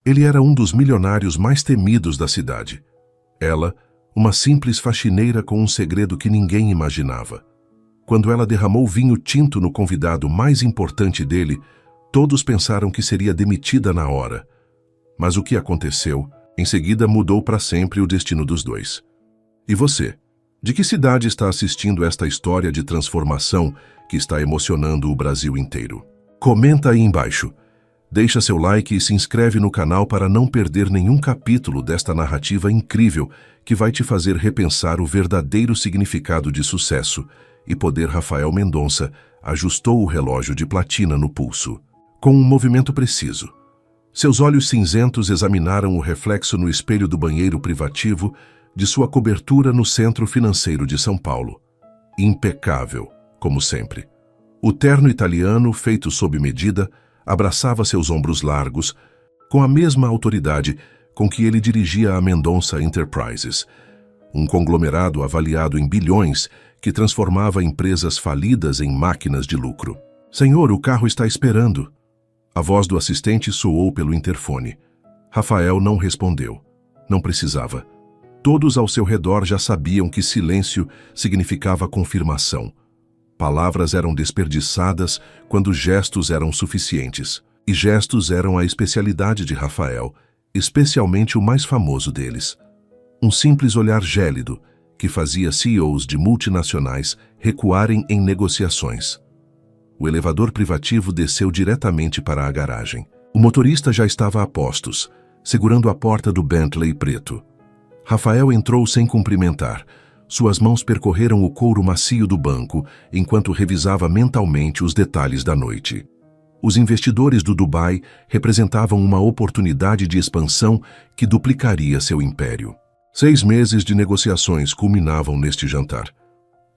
Ele era um dos milionários mais temidos da cidade. Ela, uma simples faxineira com um segredo que ninguém imaginava. Quando ela derramou vinho tinto no convidado mais importante dele, todos pensaram que seria demitida na hora. Mas o que aconteceu, em seguida mudou para sempre o destino dos dois. E você? De que cidade está assistindo esta história de transformação que está emocionando o Brasil inteiro? Comenta aí embaixo. Deixa seu like e se inscreve no canal para não perder nenhum capítulo desta narrativa incrível que vai te fazer repensar o verdadeiro significado de sucesso e poder. Rafael Mendonça ajustou o relógio de platina no pulso, com um movimento preciso. Seus olhos cinzentos examinaram o reflexo no espelho do banheiro privativo de sua cobertura no centro financeiro de São Paulo. Impecável, como sempre. O terno italiano, feito sob medida, abraçava seus ombros largos, com a mesma autoridade com que ele dirigia a Mendonça Enterprises, um conglomerado avaliado em bilhões que transformava empresas falidas em máquinas de lucro. "Senhor, o carro está esperando." A voz do assistente soou pelo interfone. Rafael não respondeu. Não precisava. Todos ao seu redor já sabiam que silêncio significava confirmação. Palavras eram desperdiçadas quando gestos eram suficientes. E gestos eram a especialidade de Rafael, especialmente o mais famoso deles. Um simples olhar gélido que fazia CEOs de multinacionais recuarem em negociações. O elevador privativo desceu diretamente para a garagem. O motorista já estava a postos, segurando a porta do Bentley preto. Rafael entrou sem cumprimentar. Suas mãos percorreram o couro macio do banco enquanto revisava mentalmente os detalhes da noite. Os investidores do Dubai representavam uma oportunidade de expansão que duplicaria seu império. 6 meses de negociações culminavam neste jantar.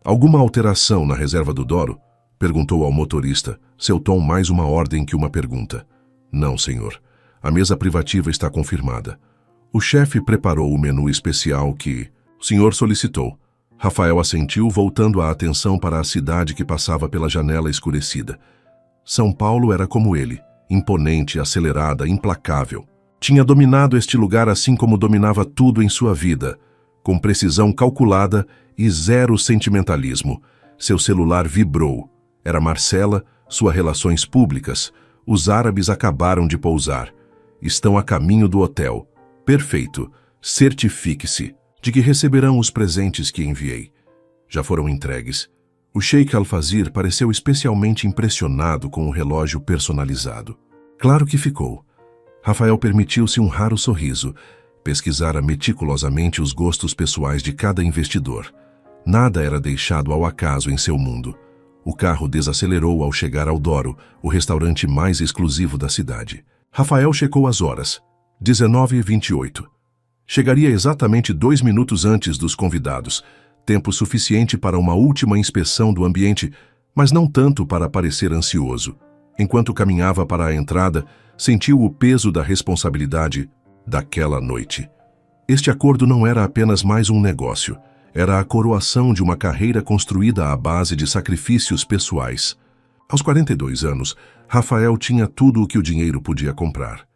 "Alguma alteração na reserva do Doro?" perguntou ao motorista, seu tom mais uma ordem que uma pergunta. "Não, senhor. A mesa privativa está confirmada. O chefe preparou o menu especial que o senhor solicitou." Rafael assentiu, voltando a atenção para a cidade que passava pela janela escurecida. São Paulo era como ele, imponente, acelerada, implacável. Tinha dominado este lugar assim como dominava tudo em sua vida, com precisão calculada e zero sentimentalismo. Seu celular vibrou. Era Marcela, suas relações públicas. Os árabes acabaram de pousar. Estão a caminho do hotel. Perfeito. Certifique-se de que receberão os presentes que enviei. Já foram entregues. O Sheikh Al-Fazir pareceu especialmente impressionado com o relógio personalizado. Claro que ficou. Rafael permitiu-se um raro sorriso. Pesquisara meticulosamente os gostos pessoais de cada investidor. Nada era deixado ao acaso em seu mundo. O carro desacelerou ao chegar ao Doro, o restaurante mais exclusivo da cidade. Rafael checou as horas. 19h28. Chegaria exatamente 2 minutos antes dos convidados, tempo suficiente para uma última inspeção do ambiente, mas não tanto para parecer ansioso. Enquanto caminhava para a entrada, sentiu o peso da responsabilidade daquela noite. Este acordo não era apenas mais um negócio, era a coroação de uma carreira construída à base de sacrifícios pessoais. Aos 42 anos, Rafael tinha tudo o que o dinheiro podia comprar,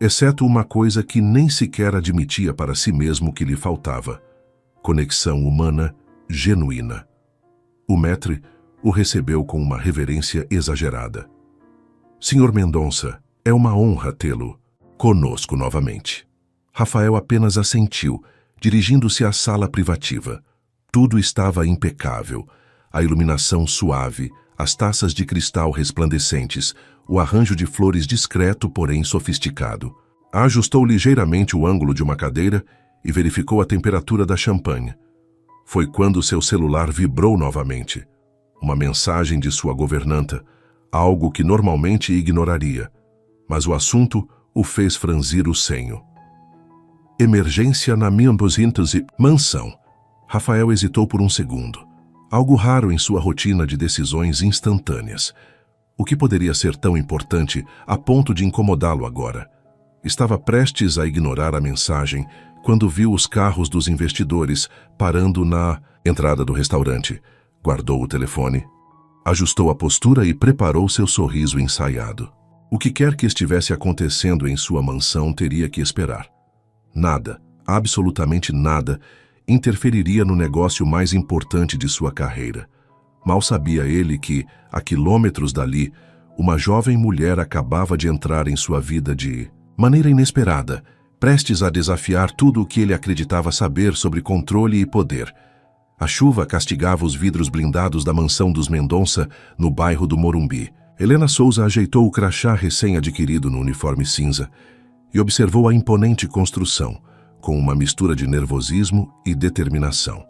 exceto uma coisa que nem sequer admitia para si mesmo que lhe faltava: conexão humana genuína. O maître o recebeu com uma reverência exagerada. "Senhor Mendonça, é uma honra tê-lo conosco novamente." Rafael apenas assentiu, dirigindo-se à sala privativa. Tudo estava impecável. A iluminação suave, as taças de cristal resplandecentes, o arranjo de flores discreto, porém sofisticado. Ajustou ligeiramente o ângulo de uma cadeira e verificou a temperatura da champanhe. Foi quando seu celular vibrou novamente. Uma mensagem de sua governanta, algo que normalmente ignoraria, mas o assunto o fez franzir o senho. "Emergência na Miambosintose mansão." Rafael hesitou por um segundo. Algo raro em sua rotina de decisões instantâneas. O que poderia ser tão importante a ponto de incomodá-lo agora? Estava prestes a ignorar a mensagem quando viu os carros dos investidores parando na entrada do restaurante. Guardou o telefone, ajustou a postura e preparou seu sorriso ensaiado. O que quer que estivesse acontecendo em sua mansão teria que esperar. Nada, absolutamente nada, interferiria no negócio mais importante de sua carreira. Mal sabia ele que, a quilômetros dali, uma jovem mulher acabava de entrar em sua vida de maneira inesperada, prestes a desafiar tudo o que ele acreditava saber sobre controle e poder. A chuva castigava os vidros blindados da mansão dos Mendonça, no bairro do Morumbi. Helena Souza ajeitou o crachá recém-adquirido no uniforme cinza e observou a imponente construção, com uma mistura de nervosismo e determinação.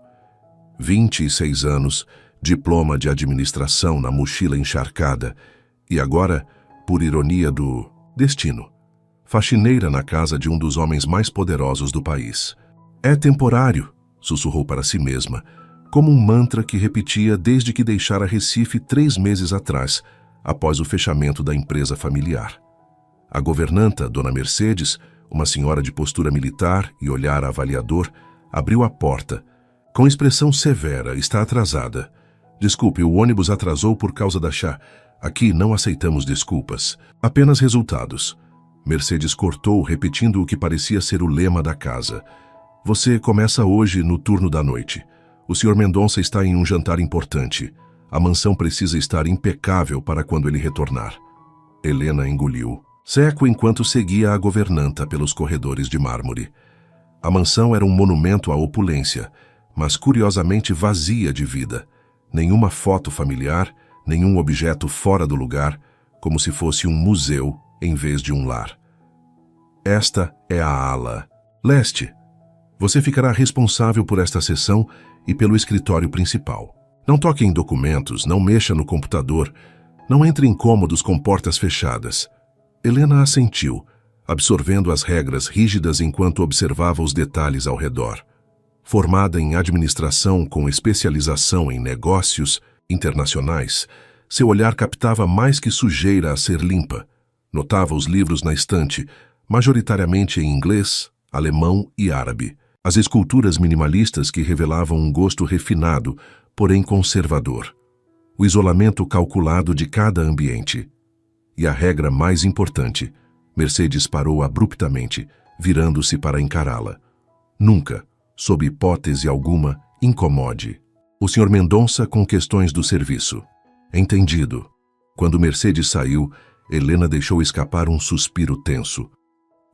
26 anos, diploma de administração na mochila encharcada e agora, por ironia do destino, faxineira na casa de um dos homens mais poderosos do país. É temporário, sussurrou para si mesma, como um mantra que repetia desde que deixara Recife 3 meses atrás, após o fechamento da empresa familiar. A governanta, Dona Mercedes, uma senhora de postura militar e olhar avaliador, abriu a porta. Com expressão severa, está atrasada. Desculpe, o ônibus atrasou por causa da chá. Aqui não aceitamos desculpas, apenas resultados. Mercedes cortou, repetindo o que parecia ser o lema da casa. Você começa hoje no turno da noite. O Sr. Mendonça está em um jantar importante. A mansão precisa estar impecável para quando ele retornar. Helena engoliu, seco enquanto seguia a governanta pelos corredores de mármore. A mansão era um monumento à opulência, mas curiosamente vazia de vida. Nenhuma foto familiar, nenhum objeto fora do lugar, como se fosse um museu em vez de um lar. Esta é a ala leste. Você ficará responsável por esta seção e pelo escritório principal. Não toque em documentos, não mexa no computador, não entre em cômodos com portas fechadas. Helena assentiu, absorvendo as regras rígidas enquanto observava os detalhes ao redor. Formada em administração com especialização em negócios internacionais, seu olhar captava mais que sujeira a ser limpa. Notava os livros na estante, majoritariamente em inglês, alemão e árabe. As esculturas minimalistas que revelavam um gosto refinado, porém conservador. O isolamento calculado de cada ambiente. E a regra mais importante, Mercedes parou abruptamente, virando-se para encará-la. Nunca, sob hipótese alguma, incomode o Sr. Mendonça com questões do serviço. Entendido. Quando Mercedes saiu, Helena deixou escapar um suspiro tenso.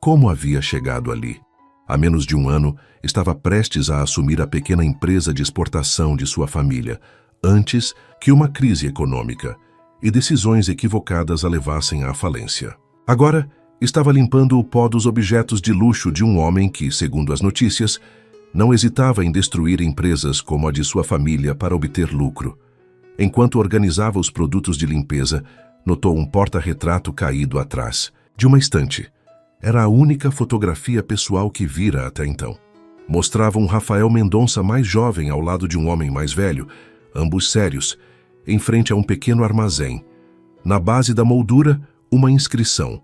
Como havia chegado ali? Há menos de um ano, estava prestes a assumir a pequena empresa de exportação de sua família, antes que uma crise econômica e decisões equivocadas a levassem à falência. Agora, estava limpando o pó dos objetos de luxo de um homem que, segundo as notícias, não hesitava em destruir empresas como a de sua família para obter lucro. Enquanto organizava os produtos de limpeza, notou um porta-retrato caído atrás, de uma estante. Era a única fotografia pessoal que vira até então. Mostrava um Rafael Mendonça mais jovem ao lado de um homem mais velho, ambos sérios, em frente a um pequeno armazém. Na base da moldura, uma inscrição.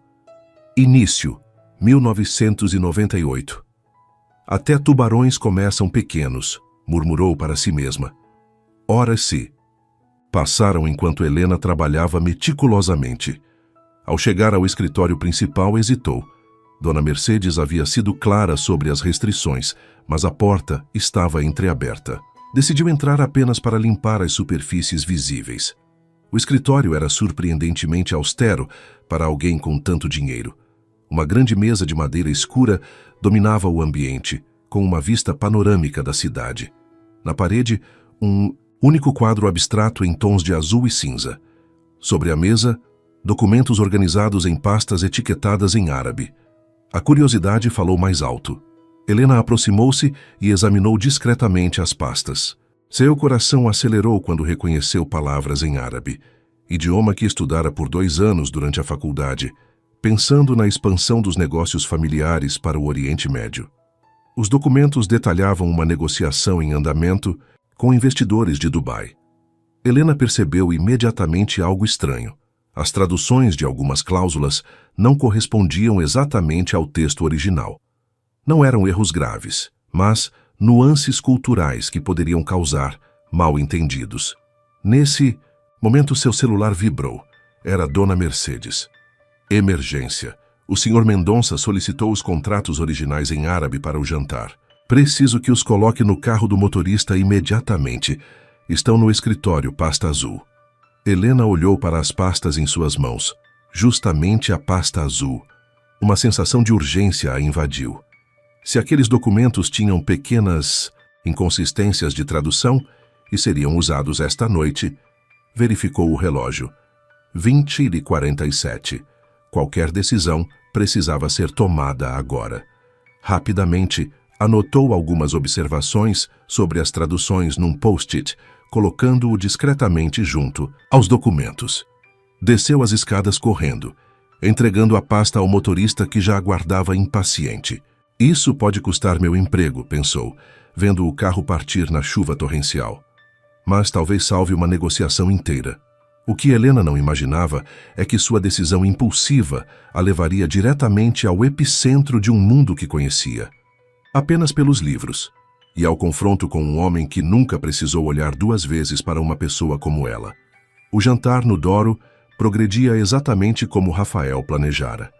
Início, 1998. Até tubarões começam pequenos, murmurou para si mesma. Ora-se. Passaram enquanto Helena trabalhava meticulosamente. Ao chegar ao escritório principal, hesitou. Dona Mercedes havia sido clara sobre as restrições, mas a porta estava entreaberta. Decidiu entrar apenas para limpar as superfícies visíveis. O escritório era surpreendentemente austero para alguém com tanto dinheiro. Uma grande mesa de madeira escura dominava o ambiente, com uma vista panorâmica da cidade. Na parede, um único quadro abstrato em tons de azul e cinza. Sobre a mesa, documentos organizados em pastas etiquetadas em árabe. A curiosidade falou mais alto. Helena aproximou-se e examinou discretamente as pastas. Seu coração acelerou quando reconheceu palavras em árabe, idioma que estudara por 2 anos durante a faculdade, pensando na expansão dos negócios familiares para o Oriente Médio. Os documentos detalhavam uma negociação em andamento com investidores de Dubai. Helena percebeu imediatamente algo estranho. As traduções de algumas cláusulas não correspondiam exatamente ao texto original. Não eram erros graves, mas nuances culturais que poderiam causar mal-entendidos. Nesse momento, seu celular vibrou. Era Dona Mercedes. Emergência. O Sr. Mendonça solicitou os contratos originais em árabe para o jantar. Preciso que os coloque no carro do motorista imediatamente. Estão no escritório, pasta azul. Helena olhou para as pastas em suas mãos. Justamente a pasta azul. Uma sensação de urgência a invadiu. Se aqueles documentos tinham pequenas inconsistências de tradução e seriam usados esta noite, verificou o relógio. 20h47. Qualquer decisão precisava ser tomada agora. Rapidamente, anotou algumas observações sobre as traduções num post-it, colocando-o discretamente junto aos documentos. Desceu as escadas correndo, entregando a pasta ao motorista que já aguardava impaciente. Isso pode custar meu emprego, pensou, vendo o carro partir na chuva torrencial. Mas talvez salve uma negociação inteira. O que Helena não imaginava é que sua decisão impulsiva a levaria diretamente ao epicentro de um mundo que conhecia. Apenas pelos livros. E ao confronto com um homem que nunca precisou olhar duas vezes para uma pessoa como ela. O jantar no Doro progredia exatamente como Rafael planejara.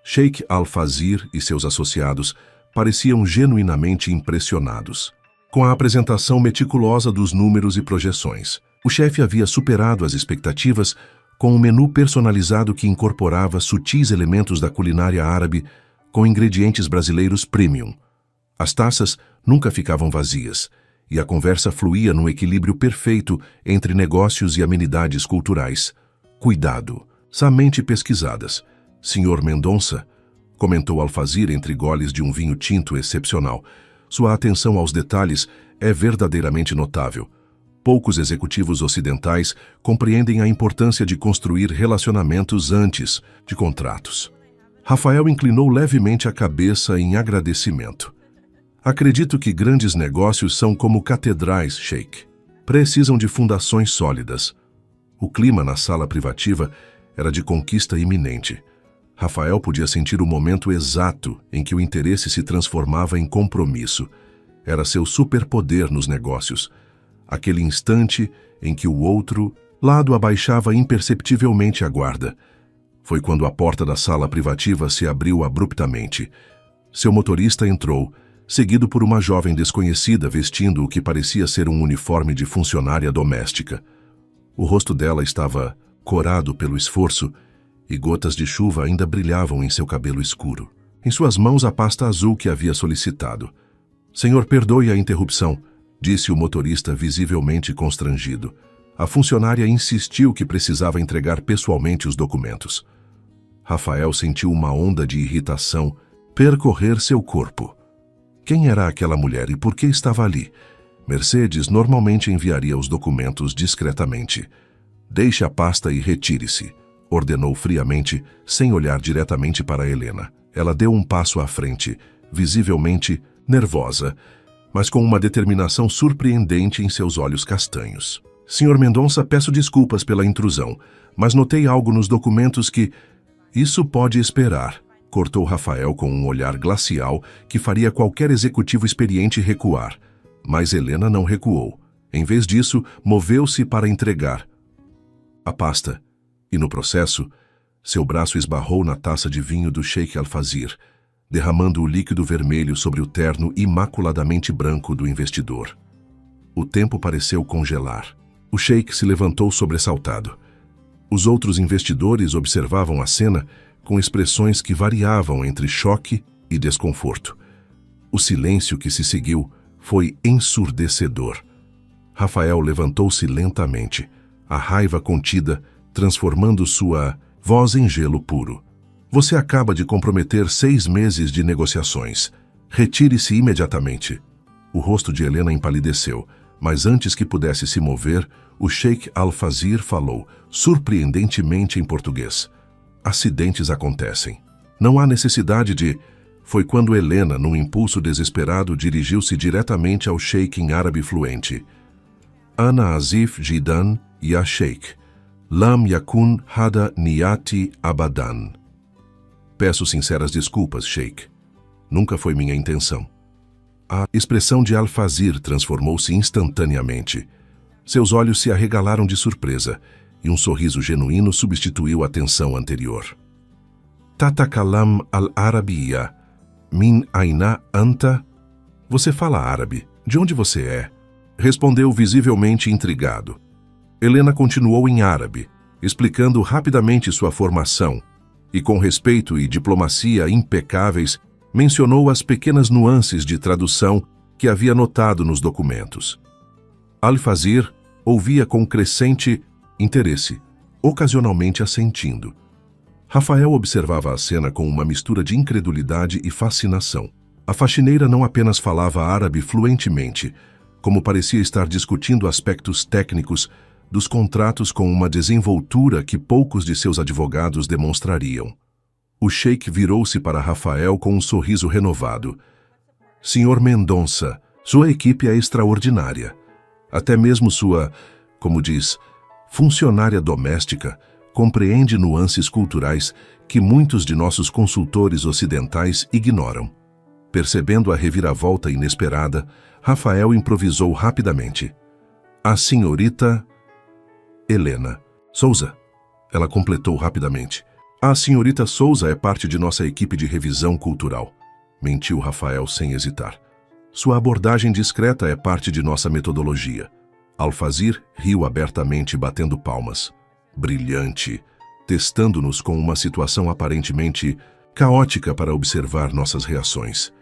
Sheikh Al-Fazir e seus associados pareciam genuinamente impressionados com a apresentação meticulosa dos números e projeções. O chefe havia superado as expectativas com um menu personalizado que incorporava sutis elementos da culinária árabe com ingredientes brasileiros premium. As taças nunca ficavam vazias, e a conversa fluía num equilíbrio perfeito entre negócios e amenidades culturais. Cuidado, somente pesquisadas. Sr. Mendonça, comentou Al-Fazir entre goles de um vinho tinto excepcional. Sua atenção aos detalhes é verdadeiramente notável. Poucos executivos ocidentais compreendem a importância de construir relacionamentos antes de contratos. Rafael inclinou levemente a cabeça em agradecimento. Acredito que grandes negócios são como catedrais, Sheikh. Precisam de fundações sólidas. O clima na sala privativa era de conquista iminente. Rafael podia sentir o momento exato em que o interesse se transformava em compromisso. Era seu superpoder nos negócios. Aquele instante em que o outro lado abaixava imperceptivelmente a guarda. Foi quando a porta da sala privativa se abriu abruptamente. Seu motorista entrou, seguido por uma jovem desconhecida vestindo o que parecia ser um uniforme de funcionária doméstica. O rosto dela estava corado pelo esforço e gotas de chuva ainda brilhavam em seu cabelo escuro. Em suas mãos a pasta azul que havia solicitado. Senhor, perdoe a interrupção, disse o motorista visivelmente constrangido. A funcionária insistiu que precisava entregar pessoalmente os documentos. Rafael sentiu uma onda de irritação percorrer seu corpo. Quem era aquela mulher e por que estava ali? Mercedes normalmente enviaria os documentos discretamente. Deixe a pasta e retire-se, ordenou friamente, sem olhar diretamente para Helena. Ela deu um passo à frente, visivelmente nervosa, mas com uma determinação surpreendente em seus olhos castanhos. Sr. Mendonça, peço desculpas pela intrusão, mas notei algo nos documentos que... Isso pode esperar, cortou Rafael com um olhar glacial que faria qualquer executivo experiente recuar. Mas Helena não recuou. Em vez disso, moveu-se para entregar a pasta. E no processo, seu braço esbarrou na taça de vinho do Sheikh Al-Fazir, derramando o líquido vermelho sobre o terno imaculadamente branco do investidor. O tempo pareceu congelar. O Sheikh se levantou sobressaltado. Os outros investidores observavam a cena com expressões que variavam entre choque e desconforto. O silêncio que se seguiu foi ensurdecedor. Rafael levantou-se lentamente, a raiva contida, transformando sua voz em gelo puro. Você acaba de comprometer 6 meses de negociações. Retire-se imediatamente. O rosto de Helena empalideceu, mas antes que pudesse se mover, o Sheikh Al-Fazir falou, surpreendentemente em português. Acidentes acontecem. Não há necessidade de... Foi quando Helena, num impulso desesperado, dirigiu-se diretamente ao Sheikh em árabe fluente. Ana Azif Jidan ya Sheikh. Lam yakun hada niyati abadan. Peço sinceras desculpas, Sheikh. Nunca foi minha intenção. A expressão de Al-Fazir transformou-se instantaneamente. Seus olhos se arregalaram de surpresa, e um sorriso genuíno substituiu a tensão anterior. Tatakalam al-Arabiyya. Min aina anta? Você fala árabe. De onde você é? Respondeu visivelmente intrigado. Helena continuou em árabe, explicando rapidamente sua formação, e com respeito e diplomacia impecáveis, mencionou as pequenas nuances de tradução que havia notado nos documentos. Al-Fazir ouvia com crescente interesse, ocasionalmente assentindo. Rafael observava a cena com uma mistura de incredulidade e fascinação. A faxineira não apenas falava árabe fluentemente, como parecia estar discutindo aspectos técnicos dos contratos com uma desenvoltura que poucos de seus advogados demonstrariam. O sheik virou-se para Rafael com um sorriso renovado. Senhor Mendonça, sua equipe é extraordinária. Até mesmo sua, como diz, funcionária doméstica, compreende nuances culturais que muitos de nossos consultores ocidentais ignoram. Percebendo a reviravolta inesperada, Rafael improvisou rapidamente. A senhorita Helena Souza. Ela completou rapidamente. A senhorita Souza é parte de nossa equipe de revisão cultural. Mentiu Rafael sem hesitar. Sua abordagem discreta é parte de nossa metodologia. Al-Fazir riu abertamente, batendo palmas. Brilhante, testando-nos com uma situação aparentemente caótica para observar nossas reações.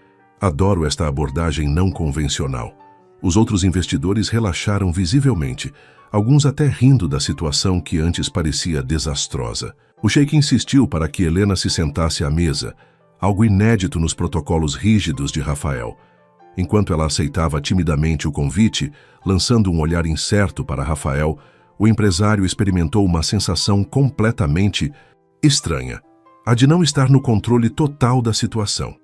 Adoro esta abordagem não convencional. Os outros investidores relaxaram visivelmente, alguns até rindo da situação que antes parecia desastrosa. O sheik insistiu para que Helena se sentasse à mesa, algo inédito nos protocolos rígidos de Rafael. Enquanto ela aceitava timidamente o convite, lançando um olhar incerto para Rafael, o empresário experimentou uma sensação completamente estranha, a de não estar no controle total da situação.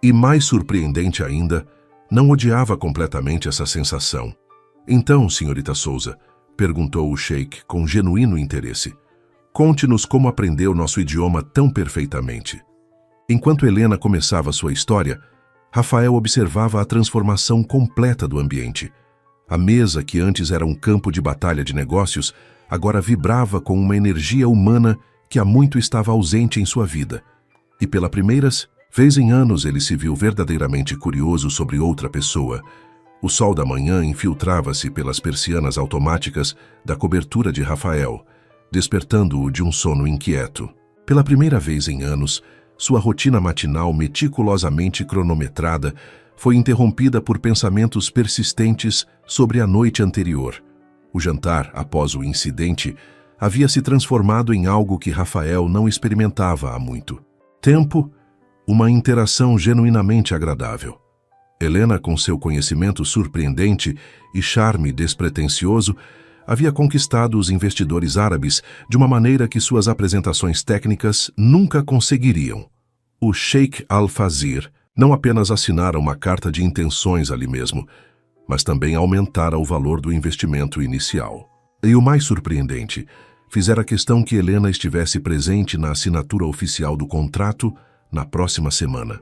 E mais surpreendente ainda, não odiava completamente essa sensação. Então, senhorita Souza, perguntou o sheik com genuíno interesse, conte-nos como aprendeu nosso idioma tão perfeitamente. Enquanto Helena começava sua história, Rafael observava a transformação completa do ambiente. A mesa, que antes era um campo de batalha de negócios, agora vibrava com uma energia humana que há muito estava ausente em sua vida. E pela primeira vez em anos ele se viu verdadeiramente curioso sobre outra pessoa. O sol da manhã infiltrava-se pelas persianas automáticas da cobertura de Rafael, despertando-o de um sono inquieto. Pela primeira vez em anos, sua rotina matinal meticulosamente cronometrada foi interrompida por pensamentos persistentes sobre a noite anterior. O jantar, após o incidente, havia se transformado em algo que Rafael não experimentava há muito tempo, uma interação genuinamente agradável. Helena, com seu conhecimento surpreendente e charme despretensioso, havia conquistado os investidores árabes de uma maneira que suas apresentações técnicas nunca conseguiriam. O sheik Al-Fazir não apenas assinara uma carta de intenções ali mesmo, mas também aumentara o valor do investimento inicial. E o mais surpreendente, fizera questão que Helena estivesse presente na assinatura oficial do contrato na próxima semana.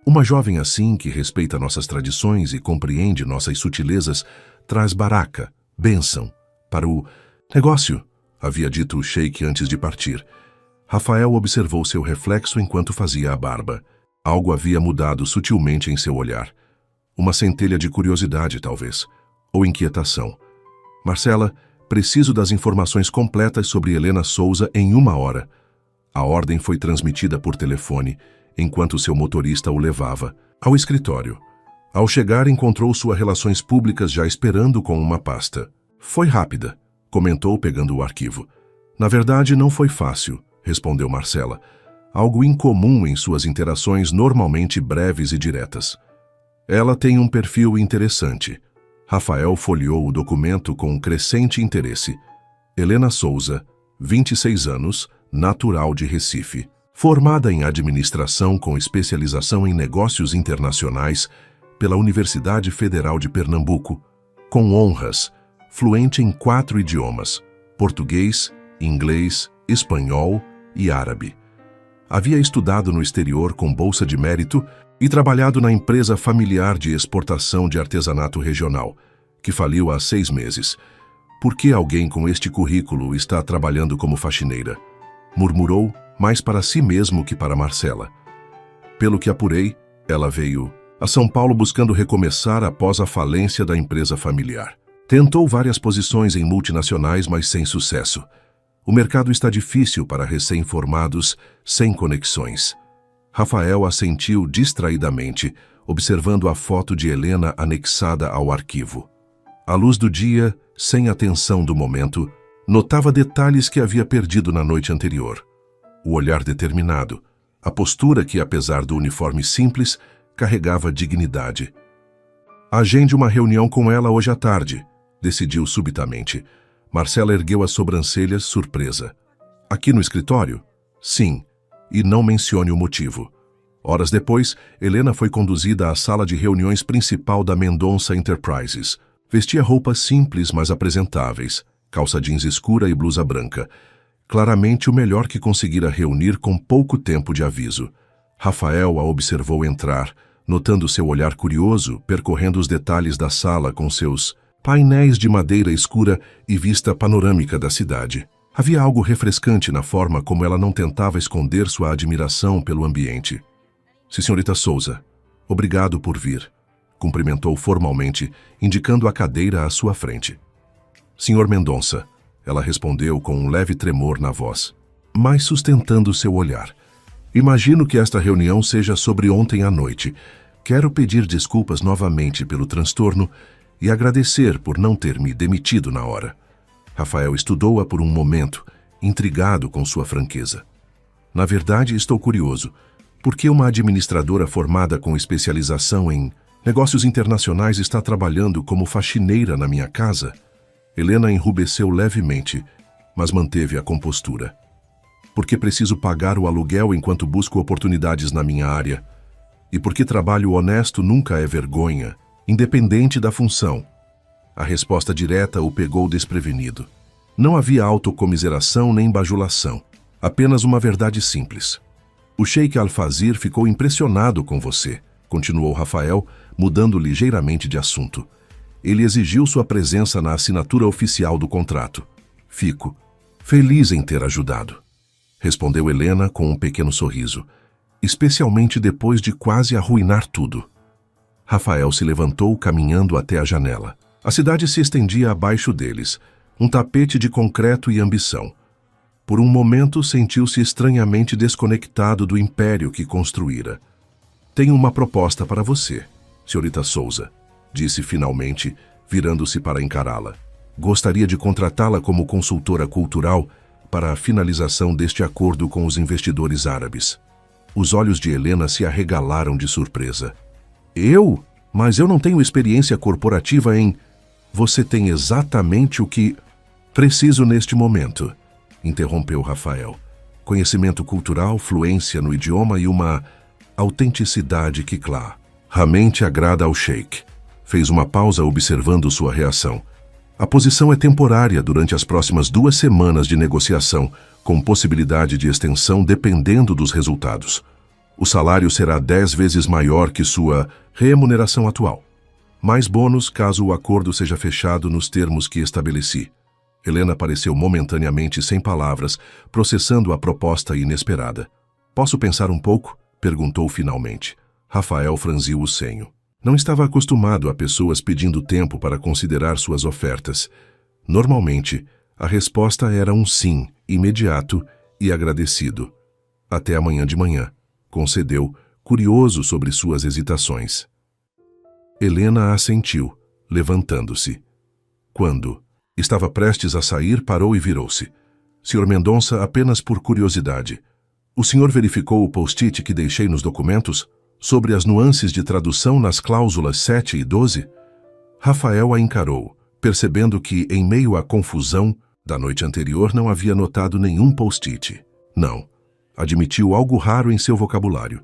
Uma jovem assim, que respeita nossas tradições e compreende nossas sutilezas, traz baraka, bênção, para o negócio, havia dito o sheik antes de partir. Rafael observou seu reflexo enquanto fazia a barba. Algo havia mudado sutilmente em seu olhar. Uma centelha de curiosidade, talvez, ou inquietação. Marcela, preciso das informações completas sobre Helena Souza em 1 hora. A ordem foi transmitida por telefone, enquanto seu motorista o levava ao escritório. Ao chegar, encontrou sua relações públicas já esperando com uma pasta. Foi rápida, comentou pegando o arquivo. Na verdade, não foi fácil, respondeu Marcela. Algo incomum em suas interações normalmente breves e diretas. Ela tem um perfil interessante. Rafael folheou o documento com crescente interesse. Helena Souza, 26 anos, natural de Recife. Formada em administração com especialização em negócios internacionais pela Universidade Federal de Pernambuco, com honras, fluente em 4 idiomas, português, inglês, espanhol e árabe. Havia estudado no exterior com bolsa de mérito e trabalhado na empresa familiar de exportação de artesanato regional, que faliu há 6 meses. Por que alguém com este currículo está trabalhando como faxineira? Murmurou, mais para si mesmo que para Marcela. Pelo que apurei, ela veio a São Paulo buscando recomeçar após a falência da empresa familiar. Tentou várias posições em multinacionais, mas sem sucesso. O mercado está difícil para recém-formados, sem conexões. Rafael assentiu distraidamente, observando a foto de Helena anexada ao arquivo. À luz do dia, sem atenção do momento, notava detalhes que havia perdido na noite anterior. O olhar determinado, a postura que, apesar do uniforme simples, carregava dignidade. Agende uma reunião com ela hoje à tarde, decidiu subitamente. Marcela ergueu as sobrancelhas, surpresa. Aqui no escritório? Sim, e não mencione o motivo. Horas depois, Helena foi conduzida à sala de reuniões principal da Mendonça Enterprises. Vestia roupas simples, mas apresentáveis, calça jeans escura e blusa branca. Claramente o melhor que conseguira reunir com pouco tempo de aviso. Rafael a observou entrar, notando seu olhar curioso, percorrendo os detalhes da sala com seus painéis de madeira escura e vista panorâmica da cidade. Havia algo refrescante na forma como ela não tentava esconder sua admiração pelo ambiente. Senhorita Souza, obrigado por vir, cumprimentou formalmente, indicando a cadeira à sua frente. Senhor Mendonça, ela respondeu com um leve tremor na voz, mas sustentando seu olhar. Imagino que esta reunião seja sobre ontem à noite. Quero pedir desculpas novamente pelo transtorno e agradecer por não ter me demitido na hora. Rafael estudou-a por um momento, intrigado com sua franqueza. Na verdade, estou curioso. Por que uma administradora formada com especialização em negócios internacionais está trabalhando como faxineira na minha casa? Helena enrubesceu levemente, mas manteve a compostura. Porque preciso pagar o aluguel enquanto busco oportunidades na minha área. E porque trabalho honesto nunca é vergonha, independente da função. A resposta direta o pegou desprevenido. Não havia autocomiseração nem bajulação, apenas uma verdade simples. O Sheik Al-Fazir ficou impressionado com você, continuou Rafael, mudando ligeiramente de assunto. Ele exigiu sua presença na assinatura oficial do contrato. Fico feliz em ter ajudado, respondeu Helena com um pequeno sorriso, especialmente depois de quase arruinar tudo. Rafael se levantou caminhando até a janela. A cidade se estendia abaixo deles, um tapete de concreto e ambição. Por um momento sentiu-se estranhamente desconectado do império que construíra. Tenho uma proposta para você, senhorita Souza, disse finalmente, virando-se para encará-la. Gostaria de contratá-la como consultora cultural para a finalização deste acordo com os investidores árabes. Os olhos de Helena se arregalaram de surpresa. Eu? Mas eu não tenho experiência corporativa em... Você tem exatamente o que preciso neste momento, interrompeu Rafael. Conhecimento cultural, fluência no idioma e uma autenticidade que claramente agrada ao Sheik. Fez uma pausa observando sua reação. A posição é temporária durante as próximas 2 semanas de negociação, com possibilidade de extensão dependendo dos resultados. O salário será 10 vezes maior que sua remuneração atual. Mais bônus caso o acordo seja fechado nos termos que estabeleci. Helena pareceu momentaneamente sem palavras, processando a proposta inesperada. Posso pensar um pouco? Perguntou finalmente. Rafael franziu o senho. Não estava acostumado a pessoas pedindo tempo para considerar suas ofertas. Normalmente, a resposta era um sim, imediato e agradecido. Até amanhã de manhã, concedeu, curioso sobre suas hesitações. Helena assentiu, levantando-se. Quando estava prestes a sair, parou e virou-se. Sr. Mendonça, apenas por curiosidade. O senhor verificou o post-it que deixei nos documentos sobre as nuances de tradução nas cláusulas 7 e 12? Rafael a encarou, percebendo que, em meio à confusão da noite anterior, não havia notado nenhum post-it. Não. Admitiu algo raro em seu vocabulário.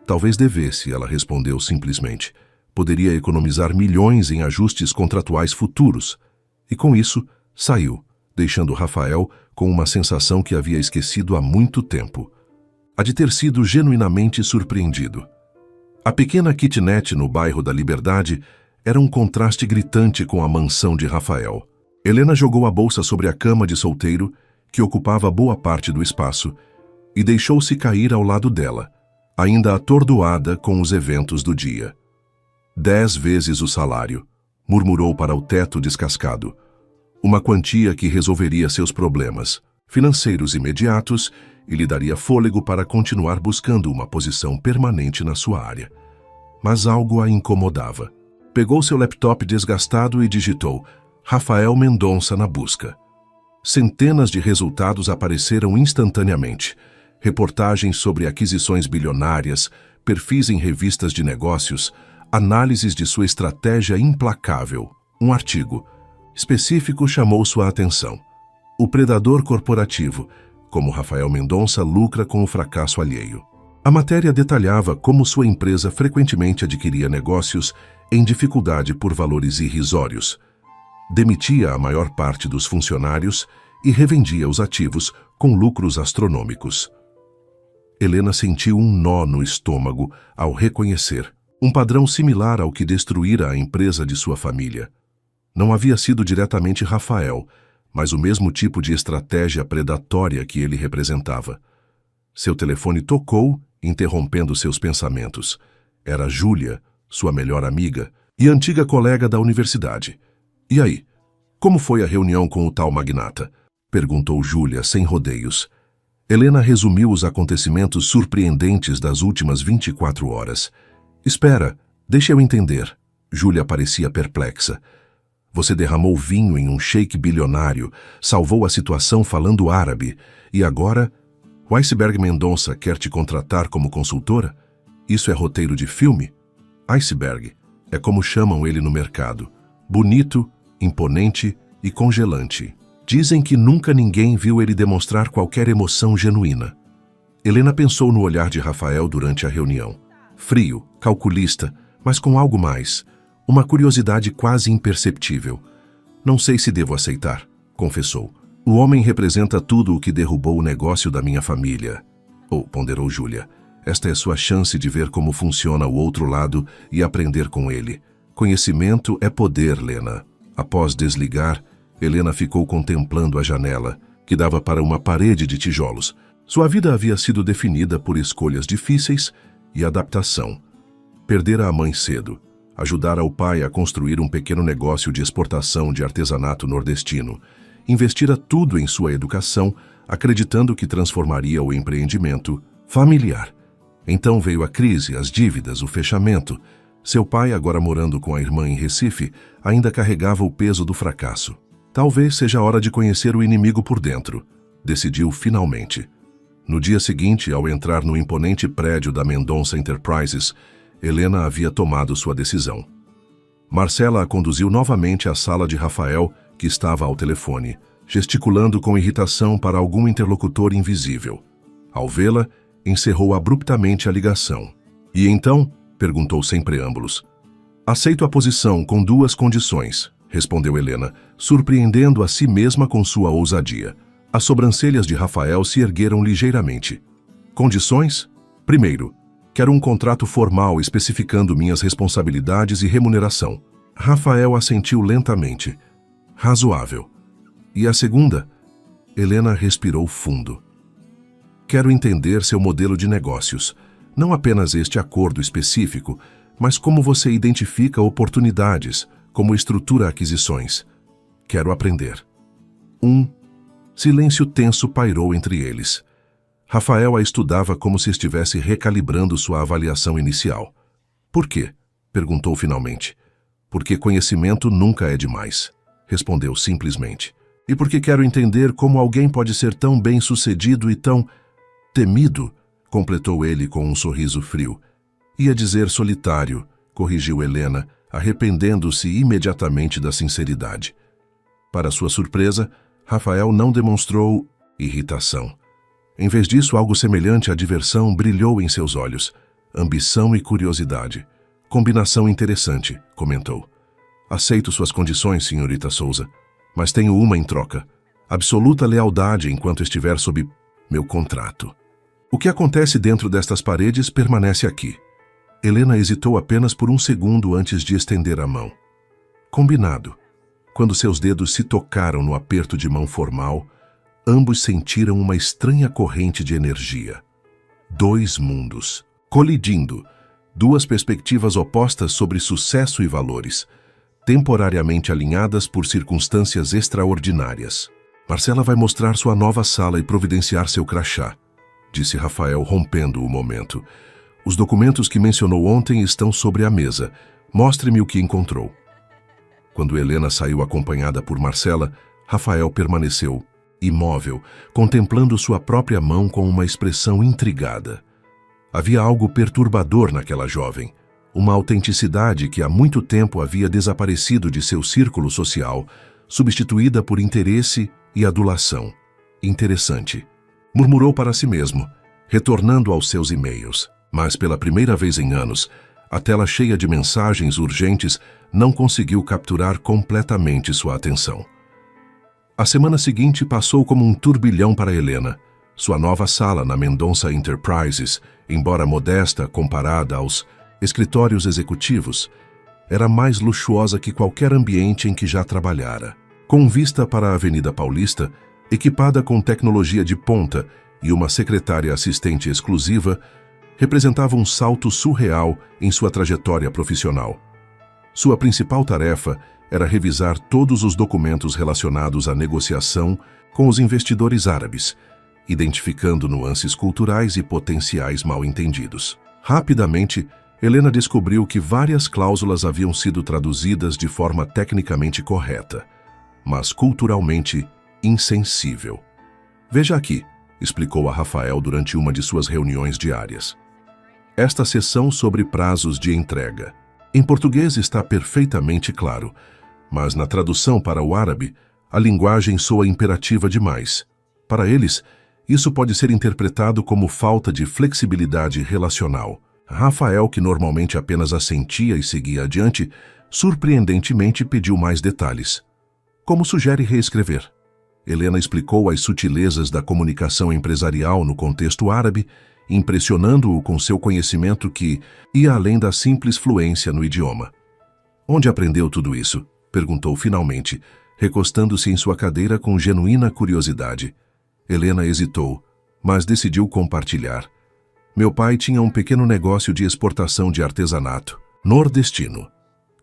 Talvez devesse, ela respondeu simplesmente. Poderia economizar milhões em ajustes contratuais futuros. E com isso, saiu, deixando Rafael com uma sensação que havia esquecido há muito tempo. A de ter sido genuinamente surpreendido. A pequena kitnet no bairro da Liberdade era um contraste gritante com a mansão de Rafael. Helena jogou a bolsa sobre a cama de solteiro, que ocupava boa parte do espaço, e deixou-se cair ao lado dela, ainda atordoada com os eventos do dia. 10 vezes o salário, murmurou para o teto descascado. Uma quantia que resolveria seus problemas financeiros imediatos e lhe daria fôlego para continuar buscando uma posição permanente na sua área. Mas algo a incomodava. Pegou seu laptop desgastado e digitou Rafael Mendonça na busca. Centenas de resultados apareceram instantaneamente. Reportagens sobre aquisições bilionárias, perfis em revistas de negócios, análises de sua estratégia implacável. Um artigo específico chamou sua atenção. O predador corporativo, como Rafael Mendonça lucra com o fracasso alheio. A matéria detalhava como sua empresa frequentemente adquiria negócios em dificuldade por valores irrisórios, demitia a maior parte dos funcionários e revendia os ativos com lucros astronômicos. Helena sentiu um nó no estômago ao reconhecer um padrão similar ao que destruíra a empresa de sua família. Não havia sido diretamente Rafael, mas o mesmo tipo de estratégia predatória que ele representava. Seu telefone tocou, interrompendo seus pensamentos. Era Júlia, sua melhor amiga e antiga colega da universidade. E aí, como foi a reunião com o tal magnata? Perguntou Júlia sem rodeios. Helena resumiu os acontecimentos surpreendentes das últimas 24 horas. Espera, deixa eu entender. Júlia parecia perplexa. Você derramou vinho em um sheik bilionário, salvou a situação falando árabe, e agora Iceberg Mendonça quer te contratar como consultora? Isso é roteiro de filme? Iceberg é como chamam ele no mercado. Bonito, imponente e congelante. Dizem que nunca ninguém viu ele demonstrar qualquer emoção genuína. Helena pensou no olhar de Rafael durante a reunião. Frio, calculista, mas com algo mais. Uma curiosidade quase imperceptível. Não sei se devo aceitar, confessou. O homem representa tudo o que derrubou o negócio da minha família. Ponderou Júlia. Esta é sua chance de ver como funciona o outro lado e aprender com ele. Conhecimento é poder, Lena. Após desligar, Helena ficou contemplando a janela, que dava para uma parede de tijolos. Sua vida havia sido definida por escolhas difíceis e adaptação. Perdera a mãe cedo. Ajudara o pai a construir um pequeno negócio de exportação de artesanato nordestino. Investira tudo em sua educação, acreditando que transformaria o empreendimento familiar. Então veio a crise, as dívidas, o fechamento. Seu pai, agora morando com a irmã em Recife, ainda carregava o peso do fracasso. Talvez seja a hora de conhecer o inimigo por dentro, decidiu finalmente. No dia seguinte, ao entrar no imponente prédio da Mendonça Enterprises, Helena havia tomado sua decisão. Marcela a conduziu novamente à sala de Rafael, que estava ao telefone, gesticulando com irritação para algum interlocutor invisível. Ao vê-la, encerrou abruptamente a ligação. E então? Perguntou sem preâmbulos. Aceito a posição com 2 condições, respondeu Helena, surpreendendo a si mesma com sua ousadia. As sobrancelhas de Rafael se ergueram ligeiramente. Condições? Primeiro, quero um contrato formal especificando minhas responsabilidades e remuneração. Rafael assentiu lentamente. Razoável. E a segunda? Helena respirou fundo. Quero entender seu modelo de negócios. Não apenas este acordo específico, mas como você identifica oportunidades, como estrutura aquisições. Quero aprender. Silêncio tenso pairou entre eles. Rafael a estudava como se estivesse recalibrando sua avaliação inicial. Por quê? Perguntou finalmente. Porque conhecimento nunca é demais, respondeu simplesmente. E porque quero entender como alguém pode ser tão bem-sucedido e tão temido, completou ele com um sorriso frio. Ia dizer solitário, corrigiu Helena, arrependendo-se imediatamente da sinceridade. Para sua surpresa, Rafael não demonstrou irritação. Em vez disso, algo semelhante à diversão brilhou em seus olhos. Ambição e curiosidade. Combinação interessante, comentou. Aceito suas condições, senhorita Souza, mas tenho uma em troca. Absoluta lealdade enquanto estiver sob meu contrato. O que acontece dentro destas paredes permanece aqui. Helena hesitou apenas por um segundo antes de estender a mão. Combinado. Quando seus dedos se tocaram no aperto de mão formal, ambos sentiram uma estranha corrente de energia. Dois mundos, colidindo, duas perspectivas opostas sobre sucesso e valores, temporariamente alinhadas por circunstâncias extraordinárias. Marcela vai mostrar sua nova sala e providenciar seu crachá, disse Rafael, rompendo o momento. Os documentos que mencionou ontem estão sobre a mesa. Mostre-me o que encontrou. Quando Helena saiu acompanhada por Marcela, Rafael permaneceu, imóvel, contemplando sua própria mão com uma expressão intrigada. Havia algo perturbador naquela jovem, uma autenticidade que há muito tempo havia desaparecido de seu círculo social, substituída por interesse e adulação. Interessante, murmurou para si mesmo, retornando aos seus e-mails. Mas pela primeira vez em anos, a tela cheia de mensagens urgentes não conseguiu capturar completamente sua atenção. A semana seguinte passou como um turbilhão para Helena. Sua nova sala na Mendonça Enterprises, embora modesta comparada aos escritórios executivos, era mais luxuosa que qualquer ambiente em que já trabalhara. Com vista para a Avenida Paulista, equipada com tecnologia de ponta e uma secretária assistente exclusiva, representava um salto surreal em sua trajetória profissional. Sua principal tarefa era revisar todos os documentos relacionados à negociação com os investidores árabes, identificando nuances culturais e potenciais mal-entendidos. Rapidamente, Helena descobriu que várias cláusulas haviam sido traduzidas de forma tecnicamente correta, mas culturalmente insensível. Veja aqui, explicou a Rafael durante uma de suas reuniões diárias. Esta seção sobre prazos de entrega. Em português está perfeitamente claro, mas na tradução para o árabe, a linguagem soa imperativa demais. Para eles, isso pode ser interpretado como falta de flexibilidade relacional. Rafael, que normalmente apenas assentia e seguia adiante, surpreendentemente pediu mais detalhes. Como sugere reescrever? Helena explicou as sutilezas da comunicação empresarial no contexto árabe, impressionando-o com seu conhecimento que ia além da simples fluência no idioma. Onde aprendeu tudo isso? Perguntou finalmente, recostando-se em sua cadeira com genuína curiosidade. Helena hesitou, mas decidiu compartilhar. Meu pai tinha um pequeno negócio de exportação de artesanato, nordestino.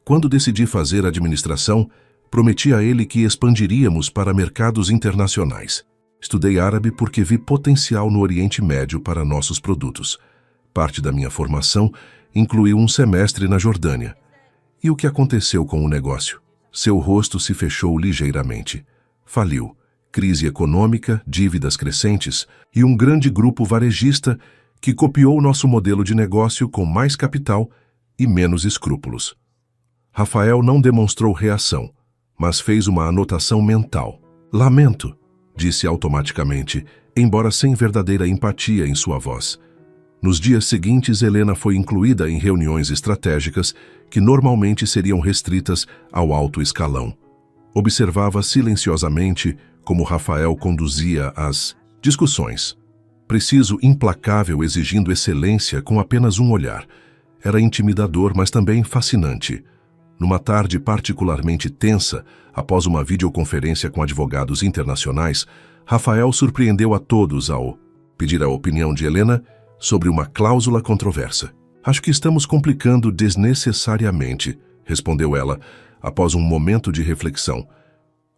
Quando decidi fazer administração, prometi a ele que expandiríamos para mercados internacionais. Estudei árabe porque vi potencial no Oriente Médio para nossos produtos. Parte da minha formação incluiu um semestre na Jordânia. E o que aconteceu com o negócio? Seu rosto se fechou ligeiramente. Faliu. Crise econômica, dívidas crescentes e um grande grupo varejista que copiou nosso modelo de negócio com mais capital e menos escrúpulos. Rafael não demonstrou reação, mas fez uma anotação mental. Lamento, disse automaticamente, embora sem verdadeira empatia em sua voz. Nos dias seguintes, Helena foi incluída em reuniões estratégicas que normalmente seriam restritas ao alto escalão. Observava silenciosamente como Rafael conduzia as discussões. Preciso, implacável, exigindo excelência com apenas um olhar. Era intimidador, mas também fascinante. Numa tarde particularmente tensa, após uma videoconferência com advogados internacionais, Rafael surpreendeu a todos ao pedir a opinião de Helena sobre uma cláusula controversa. Acho que estamos complicando desnecessariamente, respondeu ela, após um momento de reflexão.